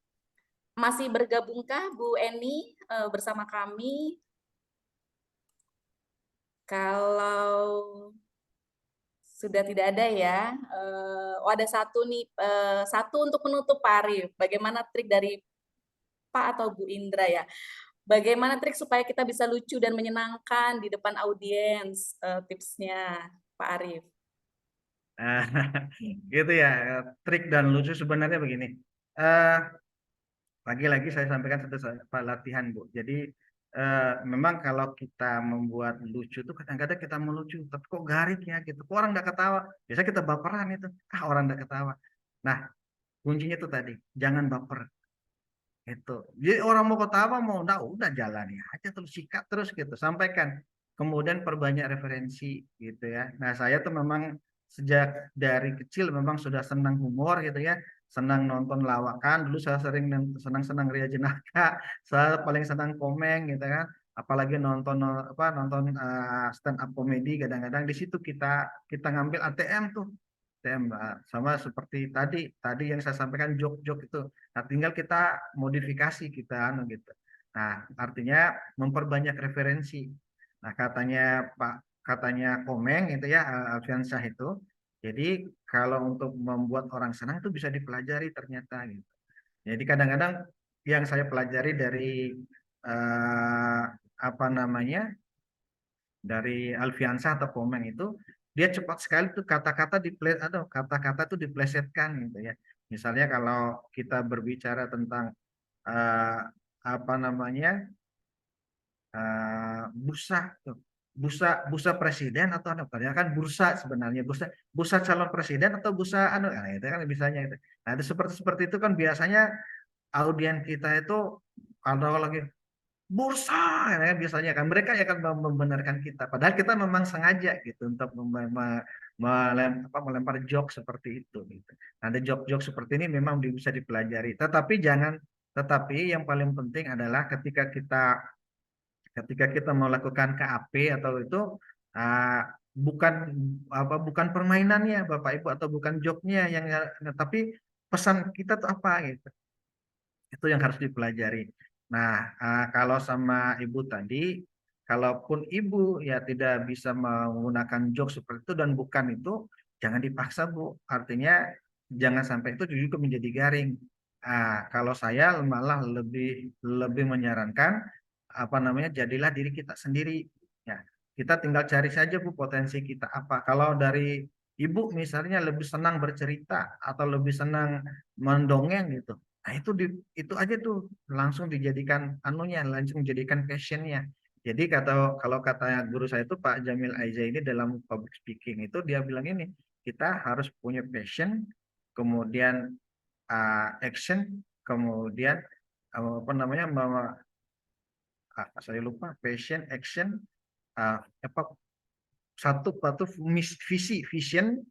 Masih bergabungkah Bu Eni bersama kami? Kalau sudah tidak ada ya, ada satu nih, satu untuk menutup Pak Arif. Bagaimana trik dari Pak atau Bu Indra ya? Bagaimana trik supaya kita bisa lucu dan menyenangkan di depan audiens? Tipsnya Pak Arif. Gitu ya, trik dan lucu sebenarnya begini. Lagi-lagi saya sampaikan satu latihan, Bu. Jadi memang kalau kita membuat lucu itu kadang-kadang kita melucu, tapi kok garing ya gitu. Kok orang nggak ketawa? Biasanya kita baperan itu. Orang nggak ketawa. Nah, kuncinya itu tadi, jangan baper. Itu. Jadi orang mau ketawa mau enggak, udah jalani aja terus, sikat terus gitu, sampaikan. Kemudian perbanyak referensi gitu ya. Nah, saya tuh memang sejak dari kecil memang sudah senang humor gitu ya. Senang nonton lawakan, dulu saya sering senang Ria Jenaka, saya paling senang komeng gitu kan. Apalagi nonton stand up komedi, kadang-kadang di situ kita ngambil ATM tuh. sama seperti tadi yang saya sampaikan jok-jok itu. Nah, tinggal kita modifikasi kita gitu. Nah, artinya memperbanyak referensi. Nah, katanya Komeng itu ya, Alfiansyah itu. Jadi kalau untuk membuat orang senang itu bisa dipelajari ternyata gitu. Jadi kadang-kadang yang saya pelajari dari apa namanya, dari Alfiansyah atau Komeng itu, dia cepat sekali tuh kata-kata tuh diplesetkan gitu ya. Misalnya kalau kita berbicara tentang apa namanya, bursa tuh, bursa presiden atau apa, padahal kan bursa sebenarnya, bursa calon presiden atau bursa nah, itu kan bisanya itu. Nah, itu seperti itu kan biasanya audiens kita itu kalau lagi bursa ya, biasanya kan mereka akan membenarkan kita, padahal kita memang sengaja gitu untuk melempar jok seperti itu gitu. Nah, ada jok-jok seperti ini memang bisa dipelajari, tetapi yang paling penting adalah ketika kita melakukan KAP atau itu, bukan bukan permainannya Bapak Ibu atau bukan joknya yang, tapi pesan kita tuh apa gitu. Itu yang harus dipelajari. Nah, kalau sama Ibu tadi, kalaupun Ibu ya tidak bisa menggunakan jok seperti itu dan bukan itu, jangan dipaksa Bu. Artinya jangan sampai itu juga menjadi garing. Kalau saya malah lebih menyarankan apa namanya, jadilah diri kita sendiri. Ya, kita tinggal cari saja Bu potensi kita apa. Kalau dari Ibu misalnya lebih senang bercerita atau lebih senang mendongeng gitu. Nah, itu aja tuh langsung dijadikan langsung dijadikan passionnya. Jadi kalau kata guru saya itu Pak Jamil Aiza ini dalam public speaking itu dia bilang ini, kita harus punya passion, kemudian action, kemudian apa namanya, saya lupa, passion, action, satu vision,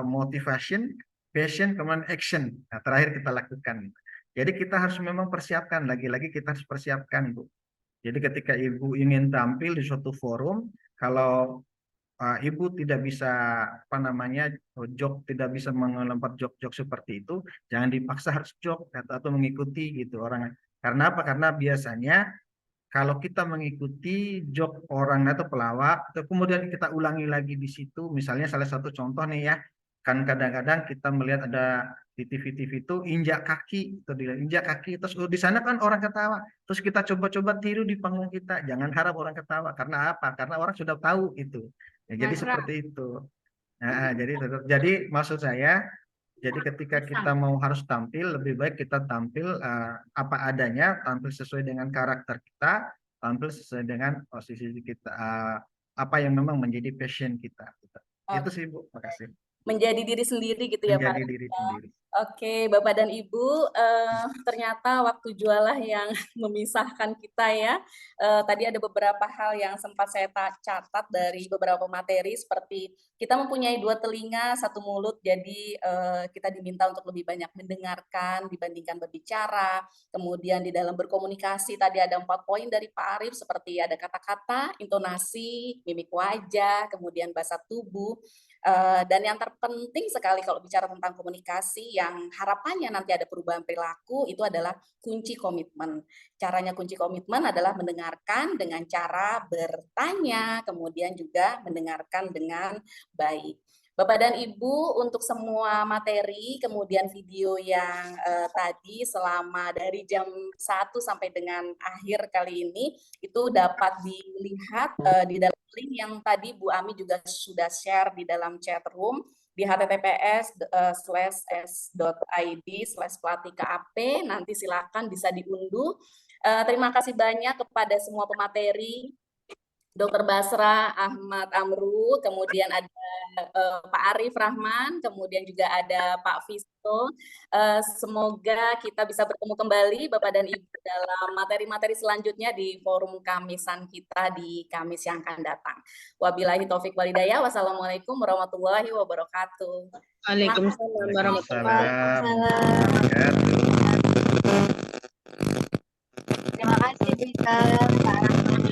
motivation, passion, kemudian action. Nah, terakhir kita lakukan. Jadi kita harus memang persiapkan, lagi-lagi kita harus persiapkan Bu. Jadi ketika Ibu ingin tampil di suatu forum, kalau Ibu tidak bisa apa namanya, tidak bisa melempar jok-jok seperti itu, jangan dipaksa harus jok atau mengikuti gitu orang. Karena apa? Karena biasanya kalau kita mengikuti jok orang atau pelawak, atau kemudian kita ulangi lagi di situ, misalnya salah satu contoh nih ya, kan kadang-kadang kita melihat ada di TV-TV itu injak kaki, terus di sana kan orang ketawa, terus kita coba-coba tiru di panggung kita, jangan harap orang ketawa, karena apa? Karena orang sudah tahu itu. Ya, jadi seperti itu. Nah, jadi maksud saya, jadi ketika kita harus tampil, lebih baik kita tampil apa adanya, tampil sesuai dengan karakter kita, tampil sesuai dengan posisi kita, apa yang memang menjadi passion kita. Itu sih Bu, makasih. Menjadi diri sendiri gitu ya Pak. Menjadi diri sendiri. Oke, Bapak dan Ibu, ternyata waktu jualah yang memisahkan kita ya. Tadi ada beberapa hal yang sempat saya catat dari beberapa materi, seperti kita mempunyai 2 telinga, 1 mulut, jadi kita diminta untuk lebih banyak mendengarkan dibandingkan berbicara. Kemudian di dalam berkomunikasi tadi ada 4 poin dari Pak Arief, seperti ada kata-kata, intonasi, mimik wajah, kemudian bahasa tubuh. Dan yang terpenting sekali kalau bicara tentang komunikasi yang harapannya nanti ada perubahan perilaku, itu adalah kunci komitmen. Caranya kunci komitmen adalah mendengarkan dengan cara bertanya, kemudian juga mendengarkan dengan baik. Bapak dan Ibu, untuk semua materi, kemudian video yang tadi selama dari jam 1 sampai dengan akhir kali ini, itu dapat dilihat di dalam link yang tadi Bu Ami juga sudah share di dalam chat room di https://s.id/pelatih-KAP. Nanti silakan bisa diunduh. Terima kasih banyak kepada semua pemateri, Dr. Basra Ahmad Amru, kemudian ada Pak Arief Rahman, kemudian juga ada Pak Visto. Semoga kita bisa bertemu kembali Bapak dan Ibu dalam materi-materi selanjutnya di forum Kamisan kita di Kamis yang akan datang. Wabillahi taufik walhidayah. Wassalamualaikum warahmatullahi wabarakatuh. Waalaikumsalam warahmatullahi Waalaikumsalam. Terima kasih Dika, Pak Rahman.